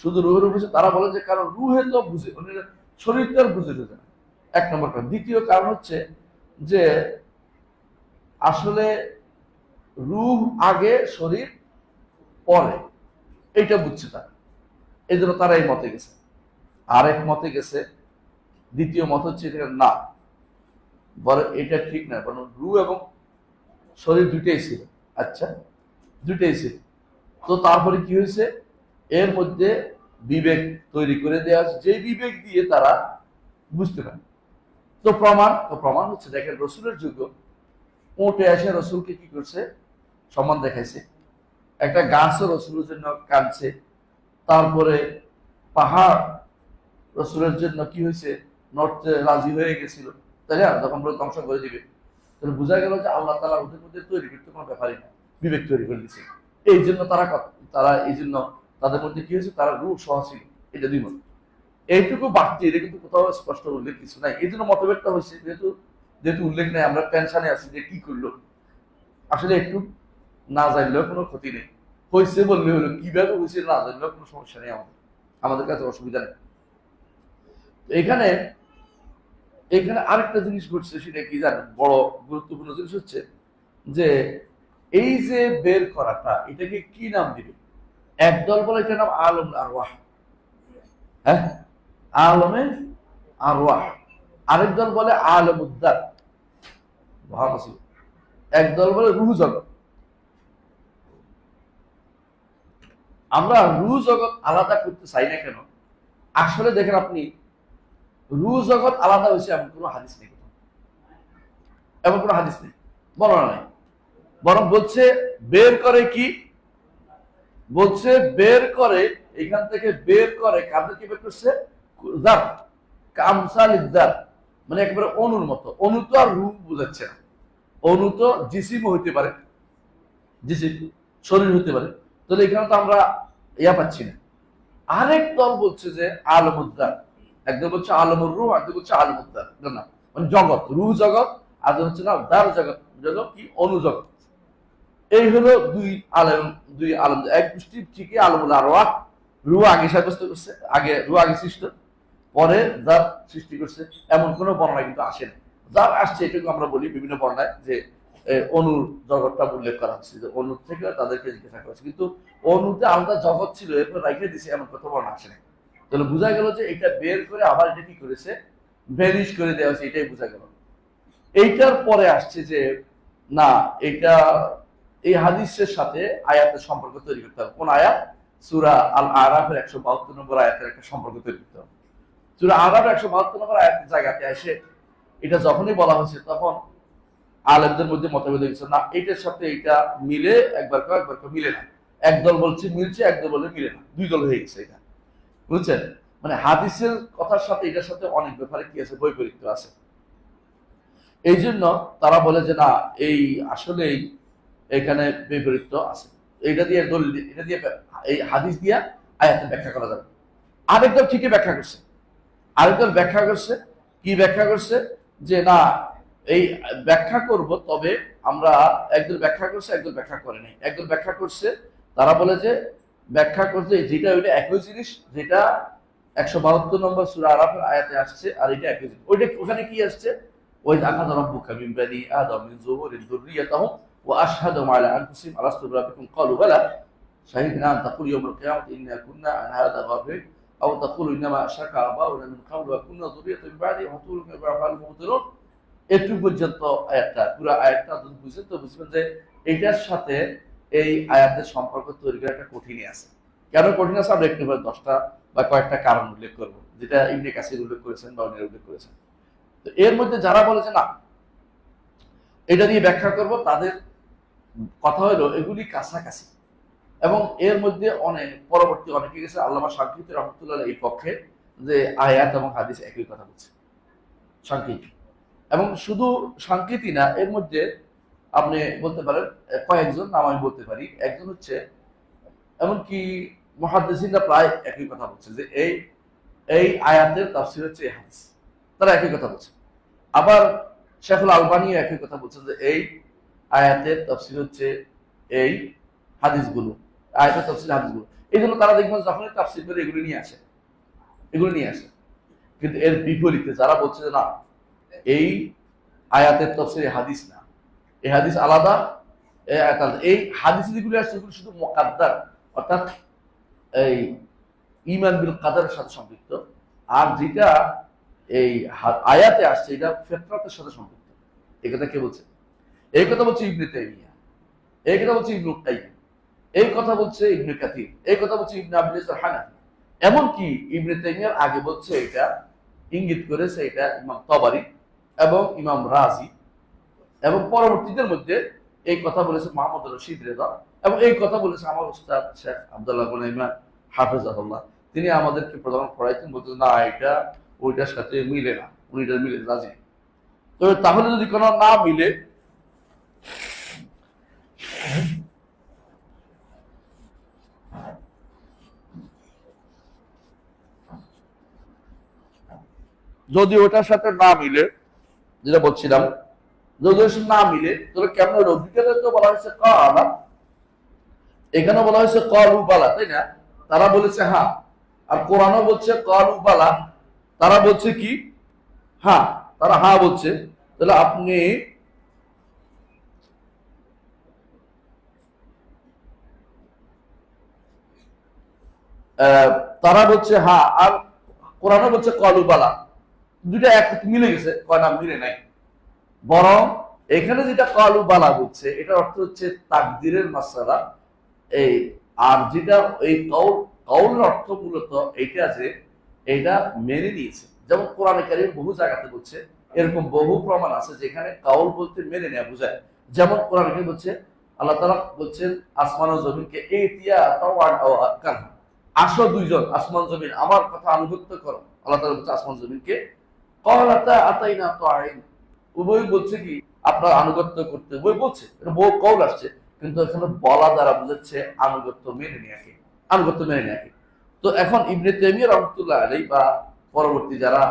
শুধু রুহের উপর। তারা বলে যে কারণ রুহে তো বুঝে, শরীর তো আর বুঝে না, এক নম্বর কারণ। দ্বিতীয় কারণ হচ্ছে যে আসলে রুহ আগে, শরীর পরে, এইটা বুঝছে তারা, এই জন্য তারা এই মতে গেছে। আরেক মতে গেছে, দ্বিতীয় মত হচ্ছে না, বরং এটা ঠিক না, বরং রুহ এবং শরীর দুইটাই ছিল। আচ্ছা, দুইটাই ছিল। তো তারপরে কি হয়েছে, এর মধ্যে বিবেক তৈরি করে দেওয়া, যে বিবেক দিয়ে তারা বুঝতে পারে। তো প্রমাণ হচ্ছে, দেখেন রসুলের যুগ, উঠে এসে রসুলকে কি করছে, সম্মান দেখাইছে। একটা গাছও রসুলের জন্য কাঁদছে। তারপরে পাহাড় রসুলের জন্য কি হয়েছে, নড়তে রাজি হয়ে গেছিল, তাই না? যখন ধ্বংস করে দিবে, তাহলে বোঝা গেল যে আল্লাহ তাআলা ওদের মধ্যে তৈরি করতে কোনো ব্যাপারই না, বিবেক তৈরি করে দিচ্ছে। এই জন্য তারা এই জন্য তাদের মধ্যে কি হয়েছে, তারা রূপ সহ ছিল। এটা দুই মত। এইটুকু বাড়তি, এটা কিন্তু কোথাও স্পষ্ট উল্লেখ কিছু নাই। এই জন্য মতভেদটা হয়েছে, যেহেতু উল্লেখ নেই, আমরা টেনশনে আছি যে কি করলো। আসলে একটু না জানলেও কোনো ক্ষতি নেই, হয়েছে বললে হলো, কিভাবে হয়েছে না জানলেও কোনো সমস্যা নেই, আমাদের কাছে অসুবিধা নেই। এখানে এখানে আরেকটা জিনিস ঘটছে, সেটা কি জানেন? বড় গুরুত্বপূর্ণ জিনিস হচ্ছে যে এই যে বের করাটা, এটাকে কি নাম দিবে? একদল বলে এটার নাম আলম আরওয়াহ, হ্যাঁ, আলমে আরওয়াহ। আরেক দল বলে আলমুদ্দার, একদল বলে রুহ জগৎ। আমরা রুহ জগৎ আলাদা করতে চাই না কেন? আসলে দেখেন আপনি, রুহ জগৎ আলাদা হয়েছে এমন কোনো হাদিস নেই, এমন কোনো হাদিস নেই, বর্ণনা নাই। বরং বলছে বের করে কি, বলছে বের করে, এখান থেকে বের করে, কাদেরকে বের করছে? জার, কামসাল ইদ্দার, মানে একেবারে অনুর মতো। অনু তো আর রূপ বোঝাচ্ছে না, অনু তো জিসিম হইতে পারে, জিসিম শরীর হইতে পারে। তাহলে এখানে তো আমরা ইয়া পাচ্ছি না। আরেক দল বলছে যে আলমুদ্দার, একদল বলছে আলমুর রূহ, একদল বলছে আলমুদ্দার, না মানে জগৎ, রূহ জগৎ, আর হচ্ছে না দার জগৎ, জগৎ কি অনুজগৎ। এই হলো দুই আলম, এক গোষ্ঠী ঠিকই আলমুল আরওয়াহ, রূহ আগে সাব্যস্ত করছে, আগে রূহ আগে সৃষ্ট, পরে যার সৃষ্টি করছে, এমন কোনো বর্ণনা কিন্তু আসে না। যার আসছে এটুকু আমরা বলি বিভিন্ন বর্ণায় যে অনুর জগৎটা উল্লেখ করা হচ্ছে, যে অনুর থেকে তাদেরকে জিজ্ঞাসা করা হচ্ছে, কিন্তু অনুতে আলাদা জগৎ ছিল, এরপর রাইখে দিছে, এমন কথা বর্ণনা আসে না। তাহলে বোঝা গেল যে এটা বের করে আবার এটা কি করেছে, ভ্যানিশ করে দেওয়া হয়েছে, এটাই বোঝা গেল। এইটার পরে আসছে যে না, এটা এই হাদিসের সাথে আয়াতের সম্পর্ক তৈরি করতে হবে। কোন আয়াত? সূরা আল আরাফের 172 নম্বর আয়াতের একটা সম্পর্ক তৈরি করতে হবে। সূরা আরাফের 172 নম্বর আয়াতের জায়গাতে এসে এটা যখনই বলা হয়েছে, তখন আলেমদের মধ্যে মতভেদ হয়েছে, না এটার সাথে এটা মিলে, একবার মিলে না। একদল বলছে মিলছে, একদল বলে মিলে না, দুই দল হয়ে গেছে। এটা বুঝছেন? মানে হাদিসের কথার সাথে এটার সাথে অনেক ব্যাপারে কি আছে, বৈপরীত্য আছে। এই জন্য তারা বলে যে না, এই আসলেই এখানে বিপরীত্য আছে। এটা দিয়ে দলিল, এটা দিয়ে এই হাদিস দিয়া আয়াতের ব্যাখ্যা করা যাবে। আরেকদল ঠিকই ব্যাখ্যা করছে, আরেকদল ব্যাখ্যা করছে, কি ব্যাখ্যা করছে? যে না, এই ব্যাখ্যা করব, তবে আমরা, একদল ব্যাখ্যা করছে, একদল ব্যাখ্যা করে নাই। একদল ব্যাখ্যা করছে, তারা বলে যে ব্যাখ্যা করছে যেটা ওইটা একই জিনিস, যেটা 172 নম্বর সূরা আরাফের আয়াতে আসছে, আর এটা একই জিনিস। ওইটা ওখানে কি আসছে? ওই আখাযা রাব্বুকা মিন বানি আদম মিন যুহুরিন যুররিয়াতাহুম ওয়া আশহাদুহুম আলা আনফুসিহিম আলাস্তু বিরাব্বিকুম ক্বালু বালা শাহিদনা আন তাকুলু ইয়াউমাল কিয়ামাতি ইন্না কুন্না আন হাযা গাফিলিন আও তাকুলু ইন্নামা আশরাকা আবাউনা মিন ক্বাবলু ওয়া কুন্না যুররিয়াতাম মিন বাদি ওয়া তাকুলু কাইফা ইয়াফআলু মুবতিলুন। একটু পর্যন্ত আয়াতটা, পুরো আয়াতটা যদি বুঝেন তো বুঝবেন যে এইটার সাথে এই আয়াতের সম্পর্ক তৈরি করা একটা কঠিনই আছে। কেন কঠিন আছে আমরা একটু 10টা বা কয়েকটা কারণ উল্লেখ করব, যেটা ইবনে কাসির উল্লেখ করেছেন বা অন্যরা উল্লেখ করেছেন। তো এর মধ্যে যারা বলেছে না এটা দিয়ে ব্যাখ্যা করব, তাদের কথা হলো এগুলি কাছাকাছি, এবং এর মধ্যে অনেক পরবর্তী অনেকে গেছে আল্লামা শানকিতি রহমতুল্লাহ এই পক্ষে, যে আয়াত এবং হাদিস একই কথা বলছে। শানকিতি এবং শুধু সাংকেতিক না, এর মধ্যে আপনি বলতে পারেন কয়েকজন নাম আমি বলতে পারি। একজন হচ্ছে, এমনকি মুহাদ্দিসিনরা প্রায় একই কথা বলছে যে এই এই আয়াতের তাফসীর হচ্ছে এই হাদিস, তারা একই কথা বলছে। আবার শেখুল আলবানী একই কথা বলছেন যে এই আয়াতের তাফসীর হচ্ছে এই হাদিসগুলো, আয়াতের তাফসীর হাদিসগুলো। এই জন্য তারা দেখবেন যখনই তাফসীর করে এগুলো নিয়ে আসে, এগুলো নিয়ে আসে। কিন্তু এর বিপরীতে যারা বলছে যে না, এই আয়াতের তাফসীর হাদিস না, এই হাদিস আলাদা, এই হাদিস যেগুলো আসছে সেগুলো শুধু মুকাদ্দার, অর্থাৎ এই ঈমান বিল কাদারের সাথে সম্পৃক্ত। আর যেটা এই আয়াতে আসছে এটা ফিতরাতের সাথে সম্পৃক্ত। এই কথা কে বলছে? এই কথা বলছে ইবনে তাইমিয়া, এই কথা বলছে ইবনুল কাইয়িম, এই কথা বলছে ইবনে কাসির, এই কথা বলছে ইবনে আবিল হানাফি। এমনকি ইবনে তাইমিয়ার আগে বলছে এটা, ইঙ্গিত করেছে এটা ইমাম তাবারি এবং ইমাম রাজি, এবং পরবর্তীদের মধ্যে এই কথা বলেছে মোহাম্মদ রশিদ রেজা, এবং এই কথা বলেছে আমার উস্তাদ শেখ আব্দুল্লাহ গুনাইমান হাফেজাহুল্লাহ। তিনি আমাদেরকে প্রধান পড়াইতেন, বলতেন না এটা ওইটার সাথে মিলে না, উনি এটা মিলে রাজি। তো তাহলে যদি কোনো না মিলে, যদি ওটার সাথে না মিলে, যেটা বলছিলাম, যদি ওর সাথে না মিলে তাহলে কেমন অভিজ্ঞতা? তো বলা হয়েছে কালা, এখানে বলা হয়েছে কলু বালা, তাই না? তারা বলেছে হ্যাঁ, আর কোরআনও বলছে কলু বালা, তারা বলছে কি হ্যাঁ, তারা হ্যাঁ বলছে। তাহলে আপনি তারা বলছে হ্যাঁ, আর কোরআনও বলছে কলু বালা, দুইটা এক মিলে গেছে? কয় না, মিলে নাই। বরং এখানে যেটা কলু বালা বলছে এটার অর্থ হচ্ছে তাকদিরের মাসআলা। এই আর যেটা এই কৌলের অর্থ মূলত এইটা যে এটা মেনে নিয়েছে। যেমন কোরআনে কারীম বহু জায়গাতে বলছে, এরকম বহু প্রমাণ আছে যেখানে কাউল বলতে মেনে নেওয়া বোঝায়। যেমন কোরআনে কারীম বলছে, আল্লাহ তাআলা বলছেন আসমান ও জমিনকে ইতিয়া তাওয়ান আও কারহা, আসো দুইজন আসমান জমিন আমার কথা আনুগত্য করো। আল্লাহ তাআলা বলছে আসমান জমিনকে ক্বালাতা আতাইনা তাইন, উভয় বলছে কি আপনার আনুগত্য করতে, উভয় বলছে, এটা বহু কৌল আসছে, কিন্তু এখানে বলা দ্বারা বুঝাচ্ছে আনুগত্য মেনে নেয়াকে, আনুগত্য মেনে নেয়াকে। তো এখন ইবনে তাইমিয়া রাহমাতুল্লাহ আলাইহি বা পরবর্তী যারা,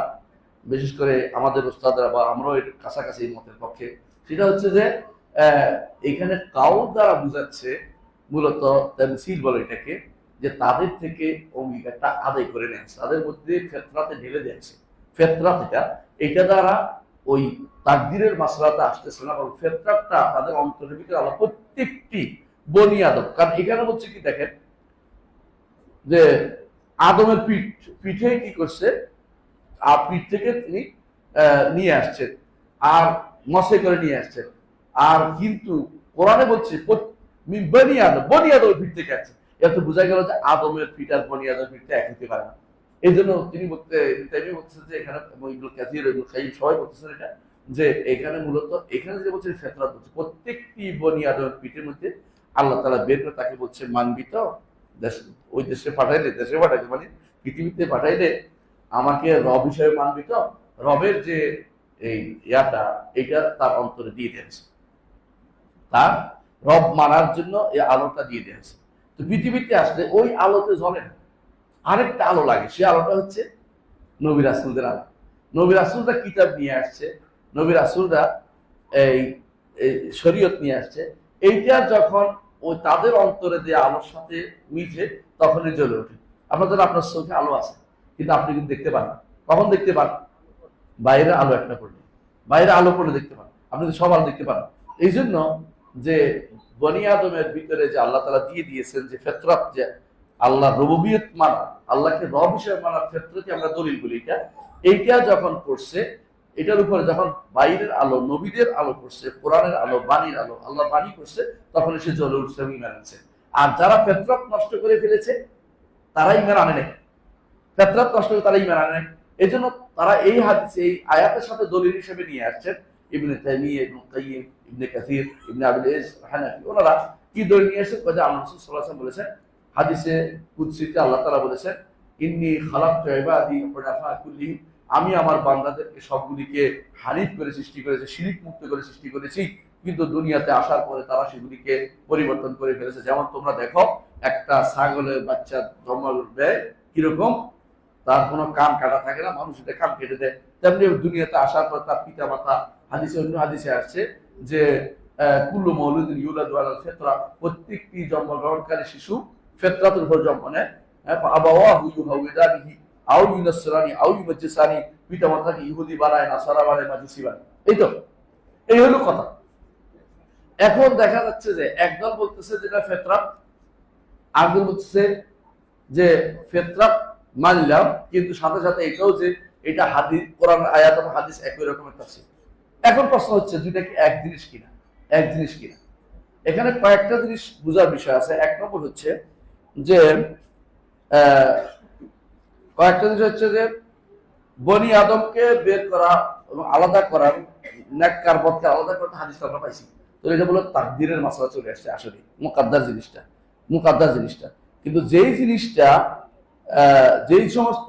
বিশেষ করে আমাদের উস্তাদরা বা আমরাও এর কাছাকাছি এই মতের পক্ষে, সেটা হচ্ছে যে এখানে কাউল দ্বারা বুঝাচ্ছে মূলত তামসিল বলে এটাকে, যে তাদের থেকে অঙ্গীকারটা আদায় করে নেয়, তাদের মধ্যে ফেতরাতে ঢেলে দিয়েছে। ফেতরাত এটা দ্বারা ওই তাকদীরের মাসলাতে আসতেছে না, কারণ ফেতরাতটা তাদের অন্তরের ভিতরে আল্লাহ প্রত্যেকটি বনি আদম, কারণ এখানে বলছে কি দেখেন যে আদমের পিঠে কি করছে, আর পিঠ থেকে তিনি নিয়ে আসছেন, আর মশে করে নিয়ে আসছেন। আর কিন্তু কোরআনে বলছে বনি আদম, বনি আদমের পিঠ থেকে আসছে। এত বোঝা গেল যে আদমের পিঠ আর বনি আদমের পিঠটা এক হতে পারে না। এই জন্য তিনি বলতেছেন যে এখানে ইবনুল কাসির, ইবনুল কাইয়িম সবাই বলতেছেন এটা, যে এখানে মূলত এখানে যে বলছে ফেতরাত বলছে প্রত্যেকটি বনি আদমের পিঠের মধ্যে আল্লাহ তাআলা বের করে তাকে বলছে মানবি তো, ওই দেশে পাঠাইলে, দেশে পাঠাইলে মানে পৃথিবীতে পাঠাইলে আমাকে রব হিসেবে মানবি তো, রবের যে এই ইয়াটা এটা তার অন্তরে দিয়ে দিয়েছে, তার রব মানার জন্য এই আলোটা দিয়ে দিয়েছে। তো পৃথিবীতে আসলে ওই আলোতে জ্বলে না, আরেকটা আলো লাগে, সে আলোটা হচ্ছে নবী রাসূলদের আলো। নবী রাসূলরা কিতাব নিয়ে আসছে, নবী রাসূলরা এই শরীয়ত নিয়ে আসছে, এইটা যখন ওই তাদের অন্তরে যে আলোর সাথে মিশে তখনই জ্বলে ওঠে। আপনাদের আপনার চোখে আলো আছে, কিন্তু আপনি কিন্তু দেখতে পান না। কখন দেখতে পান? বাইরে আলো একটা পড়লে, বাইরে আলো পড়লে দেখতে পান, আপনি তো সব আলো দেখতে পান। এই জন্য যে বনি আদমের ভিতরে যে আল্লাহ তাআলা দিয়ে দিয়েছেন যে ফিতরাত, যে আল্লাহ রুবুবিয়ত মানা, আল্লাহকে রব হিসেবে মানার ক্ষেত্রে আমরা দলিল বলি, এইটা যখন করছে, এটার উপরে যখন বাইরের আলো, নবীদের আলো করছে, কোরআনের আলো, বাণীর আলো, আল্লাহ বাণী করছে, তখন সে জ্বলে উঠছে, ঈমান আনছে। আর যারা ফিতরাত নষ্ট করে ফেলেছে তারা ঈমান আনে নাই, ফিতরাত নষ্ট করে তারা ঈমান আনে নাই। এই জন্য তারা এই হাদিসে, এই আয়াতের সাথে দলিল হিসেবে নিয়ে আসছেন ইবনে তাইমিয়া, ইবনুল কাইয়িম, ইবনে কাসির, ইবনে আবিল হানাফি। ওনারা কি দলিল নিয়ে আসেন? যে আল্লাহ রাসূল সাল্লাল্লাহু আলাইহি ওয়াসাল্লাম বলেছেন হাদিসে কুদসিতে, আল্লাহ তাআলা বলেছেন ইন্নী খালাকতু ইবাদি হুনাফা কুল্লিহিম আমি আমার বান্দাদেরকে সবগুলিকে হানিফ করে সৃষ্টি করেছি, শিরিক মুক্ত করে সৃষ্টি করেছি, কিন্তু দুনিয়াতে আসার পরে তারা সেগুলিকে পরিবর্তন করে ফেলেছে। যেমন তোমরা দেখো একটা ছাগলের বাচ্চা জন্ম দেয় কিরকম, তার কোনো কান কাটা থাকে না, মানুষ এটা কান কেটে দেয়। তেমনি দুনিয়াতে আসার পর তার পিতা মাতা, হাদিসে অন্য হাদিসে আসছে যে কুল্লু মৌলুদিন ইউলাদু আলাল ফিতরা, প্রত্যেকটি জন্মগ্রহণকারী শিশু ফিতরাতের উপর জন্ম নেয়। আবাওয়াহু ইউহাউইদানিহি আও ইউনাসরানি আও ইউমাজ্জিসানি, পিতা মাতাকে ইহুদি বানায়, নাসারা বানায়, মাজুসি বানায়। এই হলো কথা। এখন দেখা যাচ্ছে যে একদল বলতেছে যেটা ফিতরাত, আরেকদল বলতেছে যে ফিতরাত মানলাম, কিন্তু সাথে সাথে এটাও যে এটা হাদিস, কোরআন আয়াত এবং হাদিস একই রকমের তাফসীর। এখন প্রশ্ন হচ্ছে দুইটা কি এক জিনিস কিনা? এক জিনিস কিনা? এখানে কয়েকটা জিনিস বোঝার বিষয় আছে। এক নম্বর হচ্ছে যে কয়েকটা জিনিস হচ্ছে যে বনি আদমকে বের করা এবং আলাদা করার, নেককার বদকার আলাদা করতে হাদিস আমরা পাইছি। তো এটা বলে তাকদীরের মাসলা চলে আসছে, আসলে মুকাদ্দার জিনিসটা। কিন্তু যেই জিনিসটা যেই সমস্ত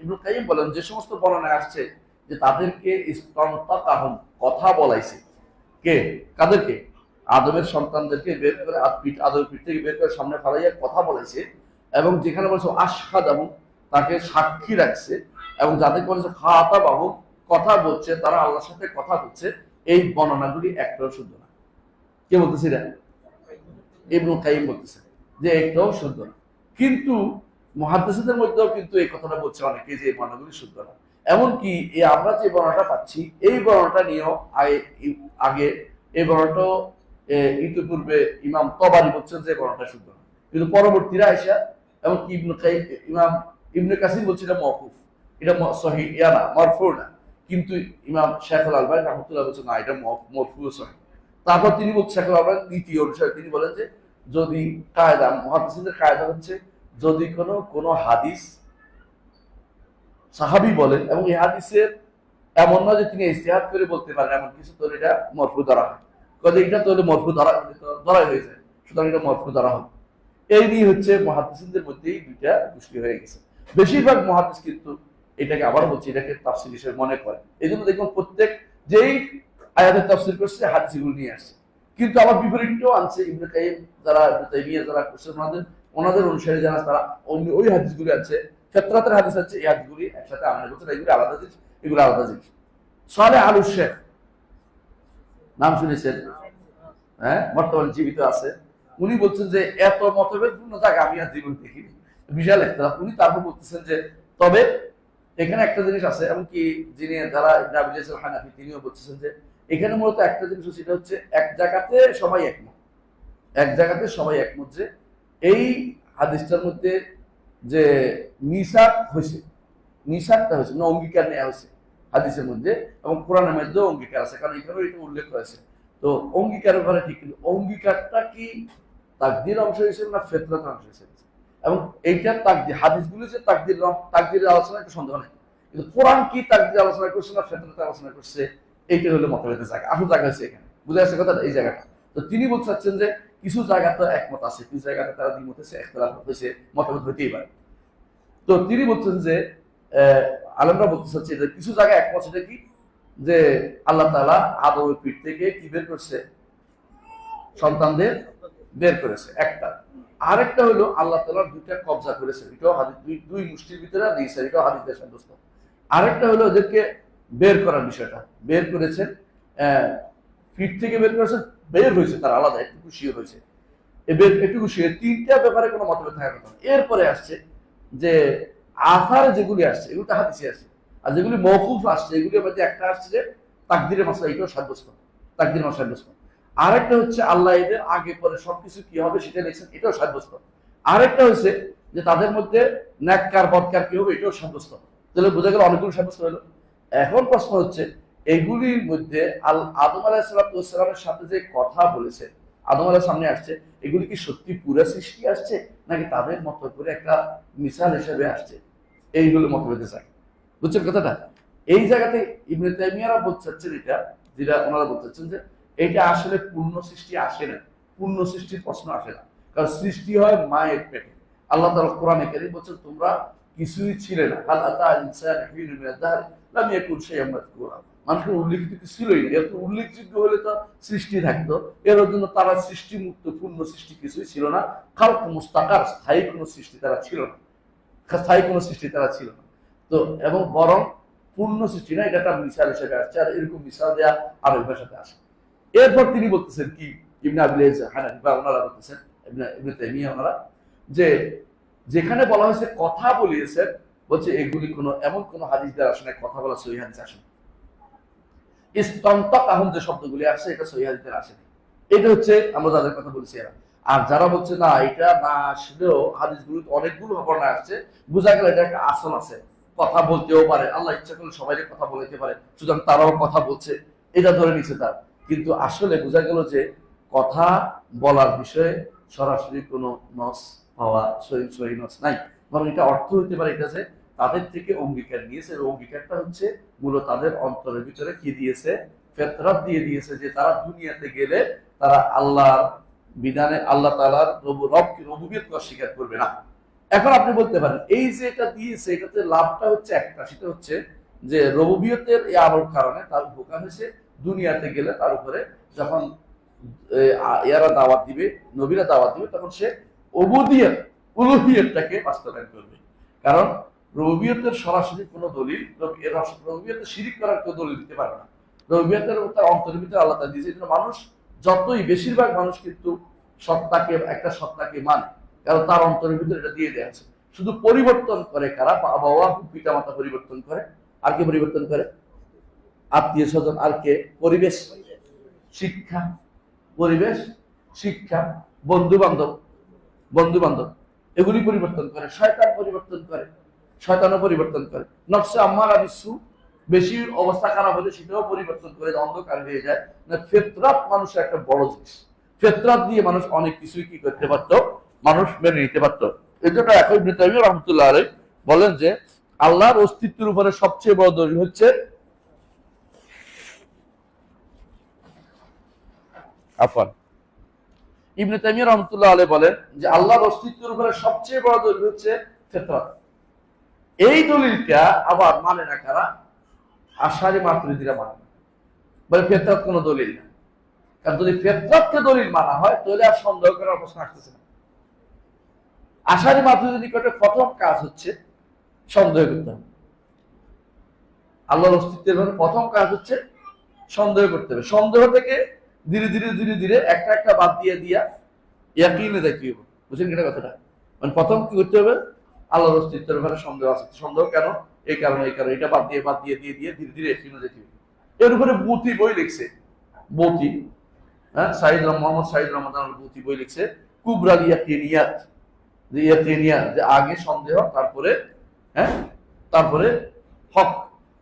ইবনে কাইয়িম বলেন, যে সমস্ত বর্ণনায় আসছে যে তাদেরকে ইস্তানতাকাহুম, কথা বলাইছে কে, কাদেরকে? আদমের সন্তানদেরকে বের করে আদমের পিঠ থেকে বের করে সামনে ফালাইয়া কথা বলাইছে, এবং যেখানে বলছে আশহাদাহুম, তাকে সাক্ষী রাখছে, এবং যাদেরকে বলেছে খাতাবাহুম, কথা বলছে, তারা আল্লাহর সাথে কথা বলছে, এই বর্ণনাগুলি একটাও শুদ্ধ না। কে বলতেছি? ইবনে কাইয়িম বলতেছে যে একটাও শুদ্ধ না। কিন্তু মুহাদ্দিসদের মধ্যেও কিন্তু এই কথাটা বলছে অনেকে যে এই বর্ণনাগুলি শুদ্ধ না। এমনকি আমরা যে বর্ণনাটা পাচ্ছি, এই বর্ণনাটা নিয়েও আগে এই বর্ণনাটাও ইতিপূর্বে ইমাম তবারি বলছেন যে বর্ণনাটা শুদ্ধ না, কিন্তু পরবর্তীরা আয়েশা এবং ইমাম ইবনে কাসির বলছে এটা মওকুফ, এটা সহিহ না, মারফু না। কিন্তু ইমাম শাইখুল আলবানী রাহমাতুল্লাহ বলছেন না, এটা মারফু সহিহ। তারপর তিনি বলছেন, শাইখুল আলবানী নীতি অনুসারে তিনি বলেন যে যদি কায়দা, মুহাদ্দিসদের কায়দা হচ্ছে যদি কোনো হাদিস সাহাবী বলেন এবং এই হাদিসের এমন নয় যে তিনি ইজতিহাদ করে বলতে পারেন এমন কিছু, তো এটা মরফু ধরা হয়। কাজে এটা তো মরফু ধরাই হয়ে যায়, সুতরাং এটা মরফু ধরা হয়। এই নিয়ে হচ্ছে মুহাদ্দিসদের মধ্যেই দুইটা গোষ্ঠী হয়ে গেছে। বেশিরভাগ মুহাদ্দিস কিন্তু এটাকে, আবার বলছি, এটাকে তাফসীর হিসেবে মনে করে। এই জন্য দেখুন প্রত্যেক যেই আয়াতের তাফসীর করছে হাদিসগুলো নিয়ে আসছে, কিন্তু আবার বিপরীতটাও আনছে। ইবনে কাইয়িম যারা, ইবনে তাইমিয়া যারা করছে, ওনাদের অনুসারী যারা, তারা ওই হাদিসগুলি আছে, ফিতরাতের হাদিস আছে, এই হাদিসগুলি একসাথে আমল করছে, এগুলি আলাদা জিনিস, এগুলো আলাদা জিনিস। সালেহ আল শেখ নাম শুনেছেন? হ্যাঁ, বর্তমানে জীবিত আছে। উনি বলছেন যে এত মতভেদপূর্ণ জায়গা আমি আর জীবন দেখিনি, বিশাল একটা। উনি তারপর বলতেছেন যে তবে এখানে একটা জিনিস আছে, এমনকি যিনি যারা ইবনে আবি জাইদ হানাফি, তিনিও বলতেছেন যে এখানে মূলত একটা জিনিস হচ্ছে, সেটা হচ্ছে এক জায়গাতে সবাই একমত যে এই হাদিসটার মধ্যে যে মিসাকটা হয়েছে, মানে অঙ্গীকার নেওয়া হয়েছে হাদিসের মধ্যে, এবং কোরআনের মধ্যেও অঙ্গীকার আছে, কারণ এখানেও এটা উল্লেখ করেছে। তো অঙ্গীকারের ব্যাপারে ঠিক, কিন্তু অঙ্গীকারটা কি তাকদীর অংশ হিসেবে না ফিতরাতের অংশ হিসেবে? এবং এইটা তাকদীর, হাদিসগুলো যে তাকদীরের আলোচনা একটা সন্দেহ নেই, কিন্তু কোরআন কি তাকদীর আলোচনা করছে না ফিতরাতের আলোচনা করছে, এইটা হলো মতভেদের জায়গা। আসল জায়গা হচ্ছে এখানে, বুঝে আসছে কথাটা, এই জায়গাটা। তো তিনি বলতে চাচ্ছেন যে কিছু জায়গাতে একমত আছে, কিছু জায়গাতে তারা দ্বিমত হয়েছে, ইখতিলাফ হয়েছে, মতভেদ হইতেই পারে। তো তিনি বলছেন যে আলেমরা বলতে চাচ্ছে যে কিছু জায়গায় একমত, সেটা কি, যে আল্লাহ তাআলা আদমের পিঠ থেকে কি বের করছে? সন্তানদের বের করেছে, একটা। আরেকটা হলো আল্লাহ তাআলা দুইটা কবজা করেছে, এটাও হাদিস, দুই মুষ্টির ভিতরে দিয়েছে, এটাও হাদিসের সাব্যস্ত। আরেকটা হলো ওদেরকে বের করার বিষয়টা, বের করেছেন, পিঠ থেকে বের করেছে, বের হয়েছে, তার আলাদা একটু খুশি হয়েছে, একটু খুশি। তিনটা ব্যাপারে কোনো মতভেদ থাকার কথা। এরপরে আসছে যে আসার যেগুলি আসছে, এগুলো তো হাদিসে আসছে, আর যেগুলি মওকুফ আসছে, এগুলির মধ্যে একটা আসছে যে তাকদীরের মাসলা, এটাও সাব্যস্ত, তাকদীরের মাসলা সাব্যস্ত। আরেকটা হচ্ছে আল্লাহ এদের আগে পরে সবকিছু কি হবে সেটা লিখছেন, এটাও সাব্যস্ত। আরেকটা হচ্ছে যে তাদের মধ্যে নেককার বদকার কি হবে, এটাও সাব্যস্ত। তাহলে বোঝা গেল অনেকগুলো সাব্যস্ত হলো। এখন প্রশ্ন হচ্ছে এগুলির মধ্যে আদম আলাইহিস সালামের সাথে যে কথা বলেছে, আদম আলাইহিস সামনে আসছে, এগুলি কি সত্যি পুরো সৃষ্টি আসছে, নাকি তাদের মতো করে একটা মিসাল হিসেবে আসছে? এইগুলো মতভেদে যায়, বুঝছেন কথাটা? এই জায়গাতে ইবনে তাইমিয়ারা বলতে চাচ্ছেন, যেটা ওনারা বলতে চাচ্ছেন যে এটা আসলে পূর্ণ সৃষ্টি আসে না, পূর্ণ সৃষ্টির প্রশ্ন আসে না, কারণ সৃষ্টি হয় মায়ের পেটে। আল্লাহ তাআলা কোরআনে কারীম বলছেন তোমরা কিছুই ছিলেন না। হাল আতা আল ইনসান হিনুন মিনাদ দাহর লাম ইয়াকুন শাইআন মাযকুরা। মানুষের উল্লেখিত কিছু ছিলই না। এত উল্লেখযোগ্য হলে তো সৃষ্টি থাকতো। এর জন্য তারা সৃষ্টি মুক্ত, পূর্ণ সৃষ্টি কিছুই ছিল না। খালক মুস্তাকার, স্থায়ী কোনো সৃষ্টি তারা ছিল না। স্থায়ী কোনো সৃষ্টি তারা ছিল না। তো এবং বরং পূর্ণ সৃষ্টি না, এটা একটা মিসাল হিসেবে আসছে। আর এরকম মিসাল দেয়া আরবি ভাষাতে আসে। এরপর তিনি বলতেছেন কি, ইবনে আবিল হানাফি বা ওনারা বলতেছেন, ইবনে তাইমিয়া ওনারা, যে যেখানে বলা হয়েছে কথা বলিয়েছেন, বলছে এগুলি কোনো এমন কোন হাদিস দ্বারা আসে না, কথা বলা সহিহ হাদিস আসে না। ইস্তন্তক আহম যে শব্দগুলি আসছে, এটা সহিহ হাদিসে আসেনি। এটা হচ্ছে আমরা যাদের কথা বলছি এরা। আর যারা বলছে না এটা না আসলেও হাদিসগুলো অনেকগুলো বর্ণনা আসছে, বোঝা গেল এটা একটা আসল আছে, কথা বলতেও পারে, আল্লাহ ইচ্ছা করলে সবাই কথা বলতে পারে, সুতরাং তারাও কথা বলছে, এটা ধরে নিচ্ছে তার। কিন্তু আসলে বোঝা গেল যে কথা বলার বিষয়ে সরাসরি কোনো নস পাওয়া সহি নস নাই। বরং এটা অর্থ হইতে পারে এটা যে তাদের থেকে অঙ্গীকার নিয়েছে, অঙ্গীকারটা হচ্ছে মূলত তাদের অন্তরের ভিতরে কি দিয়েছে, ফেতরাত দিয়ে দিয়েছে যে তারা দুনিয়াতে গেলে তারা আল্লাহর বিধানে, আল্লাহ তাআলার রবুবিয়তকে অস্বীকার করবে না। এখন আপনি বলতে পারেন এই যে এটা দিয়েছে, এটাতে লাভটা হচ্ছে একটা, সেটা হচ্ছে যে রবুবিয়তের এই আলোর কারণে তার উপকার হয়েছে, দুনিয়াতে গেলে তার উপরে যখন ইয়ারা দাওয়াত দিবে, নবীরা দাওয়াত দিবে, তখন সে উবুদিয়ত, উলুহিয়তটাকে বাস্তবায়ন করবে। কারণ রবুবিয়তের সরাসরি কোনো দলিল, রবুবিয়তের শিরিক করার কেউ দলিল দিতে পারবে না। রবুবিয়তের তার অন্তরের ভিতরে আল্লাহ তাআলা দিয়েছে। মানুষ যতই, বেশিরভাগ মানুষ কিন্তু সত্তাকে, একটা সত্তাকে মানে, কারণ তার অন্তরের ভিতরে এটা দিয়ে দেওয়া আছে। শুধু পরিবর্তন করে কারা, বাবা পিতা মাতা পরিবর্তন করে, আর কে পরিবর্তন করে, আত্মীয় স্বজন, আর কে, পরিবেশ, শিক্ষা, পরিবেশ, শিক্ষা, বন্ধু বান্ধব এগুলি পরিবর্তন করে। শয়তান পরিবর্তন করে, শয়তানও পরিবর্তন করে। নফসে আম্মারা বিসু, বেশি অবস্থা খারাপ হলে সেটাও পরিবর্তন করে, অন্ধকার হয়ে যায় না। ফিতরাত মানুষের একটা বড় জিনিস। ফিতরাত দিয়ে মানুষ অনেক কিছুই কি করতে পারতো, মানুষ মেনে নিতে পারতো। এই জন্য এখন ইবনে তাইমিয়া রাহমাতুল্লাহ আলাইহি বলেন যে আল্লাহর অস্তিত্বের উপরে সবচেয়ে বড় দলিল হচ্ছে, আফওয়ান, ইবনে তাইমিয়া রাহমাতুল্লাহ আলাইহি বলেন যে আল্লাহর অস্তিত্বের উপরে সবচেয়ে বড় দলিল হচ্ছে ফিতরাত। এই দলিলটা আবার মানে না কারা, আশারি মাতুরিদিরা মানে না, বলে ফিতরাত কোনো দলিল না। কারণ যদি ফিতরাতকে দলিল মানা হয় তাহলে আর সন্দেহ করার প্রশ্ন আসতেছে না। আশারি মাতুরিদির নিকটে প্রথম কাজ হচ্ছে সন্দেহ করতে হবে। আল্লাহর অস্তিত্বের ব্যাপারে প্রথম কাজ হচ্ছে সন্দেহ করতে হবে। সন্দেহ থেকে ধীরে ধীরে ধীরে ধীরে একটা একটা বাদ দিয়ে দিয়া ইয়াকিনে দেখতে হবে। বুঝলেন কিনা কথাটা? মানে প্রথম কি করতে হবে, আল্লাহর অস্তিত্বের ব্যাপারে সন্দেহ আছে, সন্দেহ কেন, এই কারণে এটা বাদ দিয়ে দিয়ে ধীরে ধীরে ইয়াকিনে দেখতে হবে। এর উপরে বুতি বই লিখছে, বুতি, হ্যাঁ, মোহাম্মদ সাইদ রহমান বুতি বই লিখছে, কুবরাল ইয়াকিনিয়াত, যে ইয়াকিনিয়াত, যে আগে সন্দেহ, তারপরে হ্যাঁ, তারপরে হক।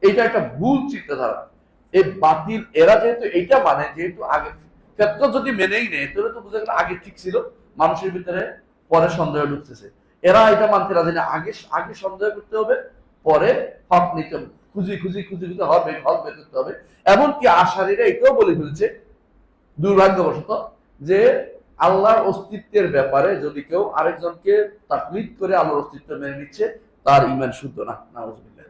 এইটা একটা ভুল চিন্তাধারা। এই বাতিল এরা যেহেতু এইটা মানে, যেহেতু আগে ক্ষেত্র যদি মেনেই নেয় তাহলে তো বোঝা গেল আগে ঠিক ছিল, মানুষের ভিতরে পরে সন্দেহ ঢুকতেছে। এরা এটা মানতে রাজি না, আগে সন্দেহ করতে হবে, পরে হক নিতে হবে, খুঁজি হক বের করতে হবে। এমনকি আশারীরা এটাও বলে ফেলছে দুর্ভাগ্যবশত যে আল্লাহর অস্তিত্বের ব্যাপারে যদি কেউ আরেকজনকে তাকলিদ করে আল্লাহর অস্তিত্ব মেনে নিচ্ছে, তার ঈমান শুদ্ধ না। নাউযুবিল্লাহ।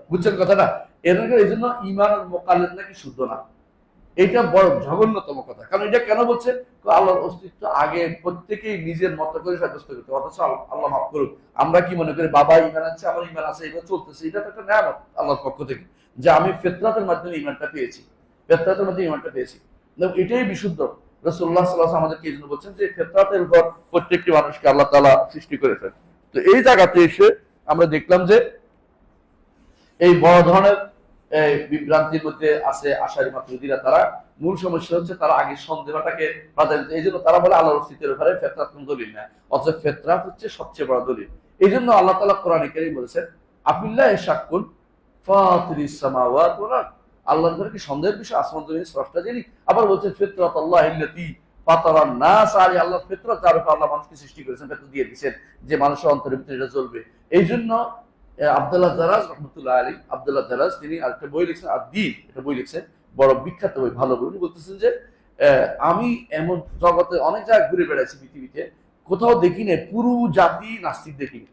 বুঝছেন কথাটা? এই জন্য ঈমানুল মুকাল্লিদ নাকি শুদ্ধ না। এটা বড় জঘন্যতম কথা। কারণ এটা কেন বলছে, আল্লাহর অস্তিত্ব আগে প্রত্যেকেই নিজের মতো করে সাব্যস্ত করতে, অথচ আল্লাহ মাফ করুক আমরা কি মনে করি, বাবা ঈমান আছে, আমার ঈমান আছে, এটা চলতেছে। এটা তো একটা নিয়ামত আল্লাহর পক্ষ থেকে, যে আমি ফিতরাতের মাধ্যমে ঈমানটা পেয়েছি, ফিতরাতের মাধ্যমে ঈমানটা পেয়েছি। এটাই বিশুদ্ধ। রাসূলুল্লাহ সাল্লাল্লাহু আলাইহি ওয়াসাল্লাম আমাদেরকে এই জন্য বলছেন যে ফিতরাতের উপর প্রত্যেকটি মানুষকে আল্লাহ তাআলা সৃষ্টি করেছেন। তো এই জায়গাতে এসে আমরা দেখলাম যে এই বড় ধরনের বিভ্রান্তির মধ্যে আছে আশারি মাতুরিদিরা। তারা মূল সমস্যা হচ্ছে তারা আগে সন্দেহটাকে প্রাধান্য, এই জন্য তারা বলে আল্লাহর অস্তিত্বের ব্যাপারে ফিতরাত কোন দলিল না, অথচ ফিতরাত হচ্ছে সবচেয়ে বড় দলিল। এই জন্য আল্লাহ তাআলা কোরআনে কারীম বলেছেন, আফিল্লাহি শাক্কুন ফাতিরিস সামাওয়াতি ওয়াল আরদ, আল্লাহর ব্যাপারে কি সন্দেহের বিষয়, আসমান জমিনের স্রষ্টা যিনি। আবার বলছেন ফিতরাতাল্লাহিল্লাতী ফাতারান নাস আলাইহা, আল্লাহর ফিতরাত, যার উপর আল্লাহ মানুষকে সৃষ্টি করেছেন, ফিতরাত দিয়ে দিয়েছেন যে মানুষের অন্তরের ভিতরে এটা চলবে। এই জন্য আব্দুল্লাহ দারাজ রহমতুল্লাহ আলাইহি, আব্দুল্লাহ দারাজ তিনি আরেকটা বই লিখছেন আদ-দ্বীন, একটা বই লিখছেন, বড় বিখ্যাত বই, ভালো বই। উনি বলতেছেন যে আমি এমন জগতে অনেক জায়গায় ঘুরে বেড়াইছি পৃথিবীতে, কোথাও দেখিনি পুরো জাতি নাস্তিক দেখিনি।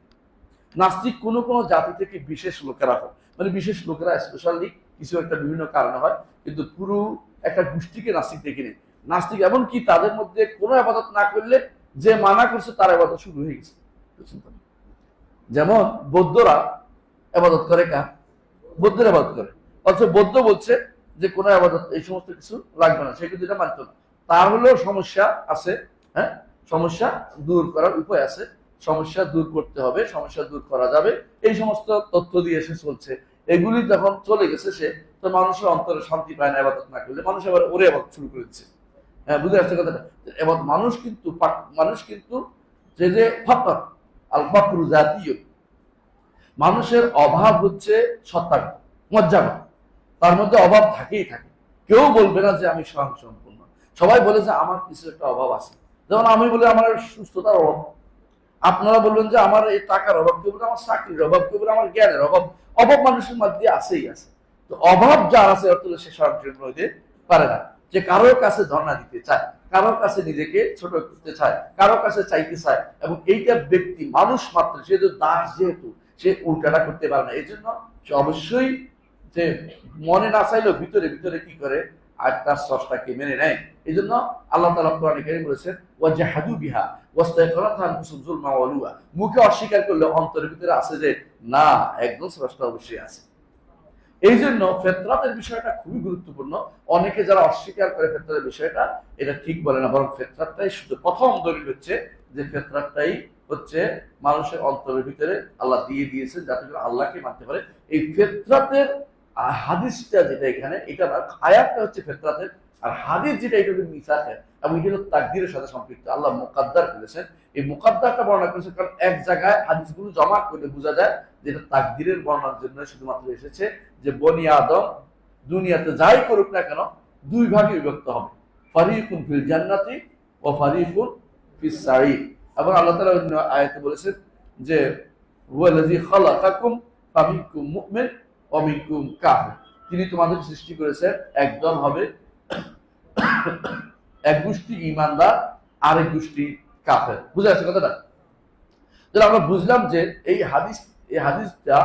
নাস্তিক কোনো কোনো জাতি থেকে বিশেষ লোকেরা হয়, মানে বিশেষ লোকেরা স্পেশালি কিছু একটা বিভিন্ন কারণে হয়, কিন্তু পুরো একটা গোষ্ঠীকে নাস্তিক দেখে নেই। নাস্তিক এমনকি তাদের মধ্যে কোনো আবাদত না করলে যে মানা করছে তার আবাদত শুরু হয়ে গেছে। যেমন বৌদ্ধরা আবাদত করে কার? বৌদ্ধের আবাদত করে, অথচ বৌদ্ধ বলছে যে কোনো আবাদত এই সমস্ত কিছু লাগবে না, সে কিন্তু এটা মানত না। তার হলেও সমস্যা আছে, হ্যাঁ, সমস্যা দূর করার উপায় আছে, সমস্যা দূর করতে হবে, সমস্যা দূর করা যাবে, এই সমস্ত তথ্য দিয়ে সে চলছে। এগুলি যখন চলে গেছে সে, তো মানুষের অন্তরে শান্তি পায় না আবাদত না করলে, মানুষ আবার ওরে আবাদত শুরু করে দিচ্ছে। হ্যাঁ, বুঝে আসছে কথাটা? এবং মানুষ কিন্তু যে ফাকর আল ফাকরু জাতীয়, মানুষের অভাব হচ্ছে সত্তাগত, মজ্জাগত, তার মধ্যে অভাব থাকেই থাকে। কেউ বলবে না যে আমি স্বয়ংসম্পূর্ণ, সবাই বলে যে আমার কিছু একটা অভাব আছে। যেমন আমি বলি আমার সুস্থতার অভাব, আপনারা বলবেন যে আমার এই টাকার অভাব, কেউ বলে আমার চাকরির অভাব, কেউ বলে আমার জ্ঞানের অভাব। অভাব মানুষের মধ্যে আছেই আছে। তো অভাব যার আছে অর্থ সে স্বয়ংসম্পূর্ণ হইতে পারে না। যে কারোর কাছে ধর্ণা দিতে চায়, কারোর কাছে নিজেকে ছোট করতে চায়, কারোর কাছে চাইতে চায়, এবং এইটা ব্যক্তি মানুষ মাত্র, সে তো দাস, যেহেতু সে উল্টাটা করতে পারে না। এই জন্য সে অবশ্যই যে মনে না চাইলেও ভিতরে ভিতরে কি করে, আর তার স্রষ্টাকে মেনে নেয়। এই জন্য আল্লাহ তাআলা কোরআনে কারীমে বলেছেন ওয়াজাহাদু বিহা ওয়াস্তাগফারাতহা আনফুসুহুম যুলমান ওয়া উলুয়া। মুখে অস্বীকার করলে অন্তরের ভিতরে আছে যে না, একদম স্রষ্টা অবশ্যই আছে। এই জন্য ফেতরাতের বিষয়টা খুবই গুরুত্বপূর্ণ। অনেকে যারা অস্বীকার করে ফেতরাতের বিষয়টা, এটা ঠিক বলে না, বরং ফেতরাতটাই শুধু প্রথম দলিল হচ্ছে যে ফেতরাতটাই হচ্ছে মানুষের অন্তরের ভিতরে আল্লাহ দিয়ে দিয়েছে যাতে করে আল্লাহকে মানতে পারে। এই ফেতরাতের হাদিসটা যেটা এখানে, এটা আয়াতটা হচ্ছে ফেতরাতের, আর হাদিস যেটা এটা হচ্ছে মিসাকের, এবং এটা তাকদীরের সাথে সম্পৃক্ত। আল্লাহ মুকাদ্দার করেছেন, এই মুকাদ্দারটা বর্ণনা করেছেন কারণ এক জায়গায় হাদিসগুলো জমা করে বোঝা যায় যেটা তাকদীরের বর্ণনার জন্য শুধুমাত্র এসেছে, যে বনি আদম দুনিয়াতে যাই করুক না কেন দুই ভাগে বিভক্ত হবে, ফারিকুন ফিল জান্নাতি ও ফারিকুন ফিস সাঈর। এবং আল্লাহ তাআলা অন্য আয়াতে বলেছেন যে হুয়াল্লাযী খালাকাকুম ফামিনকুম মুমিন ওয়া মিনকুম কাফির, তিনি তোমাদের সৃষ্টি করেছেন, একদল হবে এক গোষ্ঠী ঈমানদার, আরেক গোষ্ঠী কাফের। বুঝা যাচ্ছে কথাটা? তাহলে আমরা বুঝলাম যে এই হাদিসটা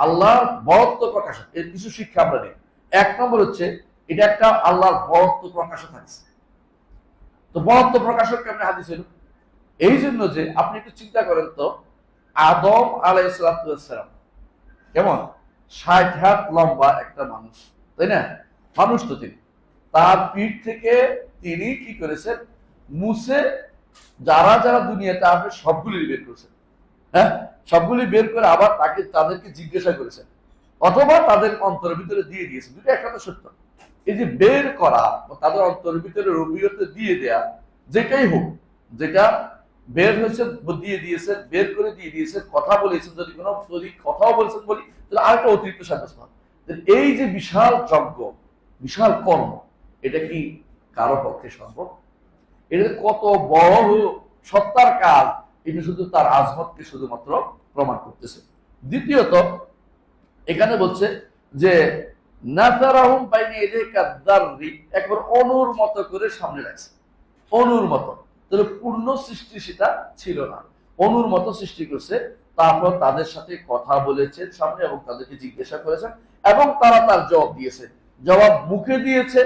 আল্লাহর বরত্ব প্রকাশক। এর কিছু শিক্ষা আমরা নিই। এক নম্বর হচ্ছে এটা একটা আল্লাহর বরত্ব প্রকাশক হাদিস। তো বরত্ব প্রকাশক কেমন হাদিস হলো? এই জন্য যে আপনি একটু চিন্তা করেন তো, আদম আলাইহিস সালাম কেমন 60 হাত লম্বা একটা মানুষ, তাই না? মানুষ তো তিনি, তার পিঠ থেকে তিনি কি করেছেন, মুছে যারা যারা দুনিয়াতে আসবে সবগুলি বের করেছেন। হ্যাঁ, সবগুলি বের করে আবার তাদেরকে জিজ্ঞাসা করেছেন, অথবা তাদের অন্তরের ভিতরে দিয়ে দিয়েছেন। দুটো একটা সত্য। এই যে বের করা, তাদের অন্তরের ভিতরে রবিয়তে দিয়ে দেয়া, যেটাই হোক, যেটা বের হয়েছে দিয়ে দিয়েছেন, বের করে দিয়ে দিয়েছেন, কথা বলেছেন, যদি কথাও বলেছেন বলি তাহলে আরেকটা অতিরিক্ত সাব্যস্ত হয়। এই যে বিশাল যজ্ঞ, বিশাল কর্ম, এটা কি কারো পক্ষে সম্ভব? এটা কত বড় সত্তার কাজ, এটা শুধু তার আজমতকে শুধুমাত্র প্রমাণ করতেছে। দ্বিতীয়ত এখানে বলছে যে নাযারাহুম বাইনা ইয়াদাইকা দাররি, একবার অনুর মতো করে সামনে রাখছে, অনুর মতো। তাহলে পূর্ণ সৃষ্টি সেটা ছিল না, অনুর মতো সৃষ্টি করছে। তারপর তাদের সাথে কথা বলেছেন সামনে, এবং তাদেরকে জিজ্ঞাসা করেছেন, এবং তারা তার জবাব দিয়েছে। জবাব মুখে দিয়েছে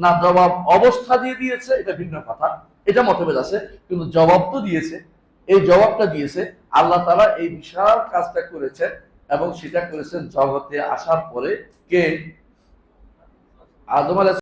না জবাব অবস্থা দিয়ে দিয়েছে, এটা ভিন্ন কথা, এটা মতভেদ আছে, কিন্তু জবাব তো দিয়েছে। এই জবাবটা দিয়েছে আল্লাহ তাআলা এই বিশাল কাজটা করেছেন, এবং সেটা করেছেন জগতে আসার পরে। কে? আদম আলাইহিস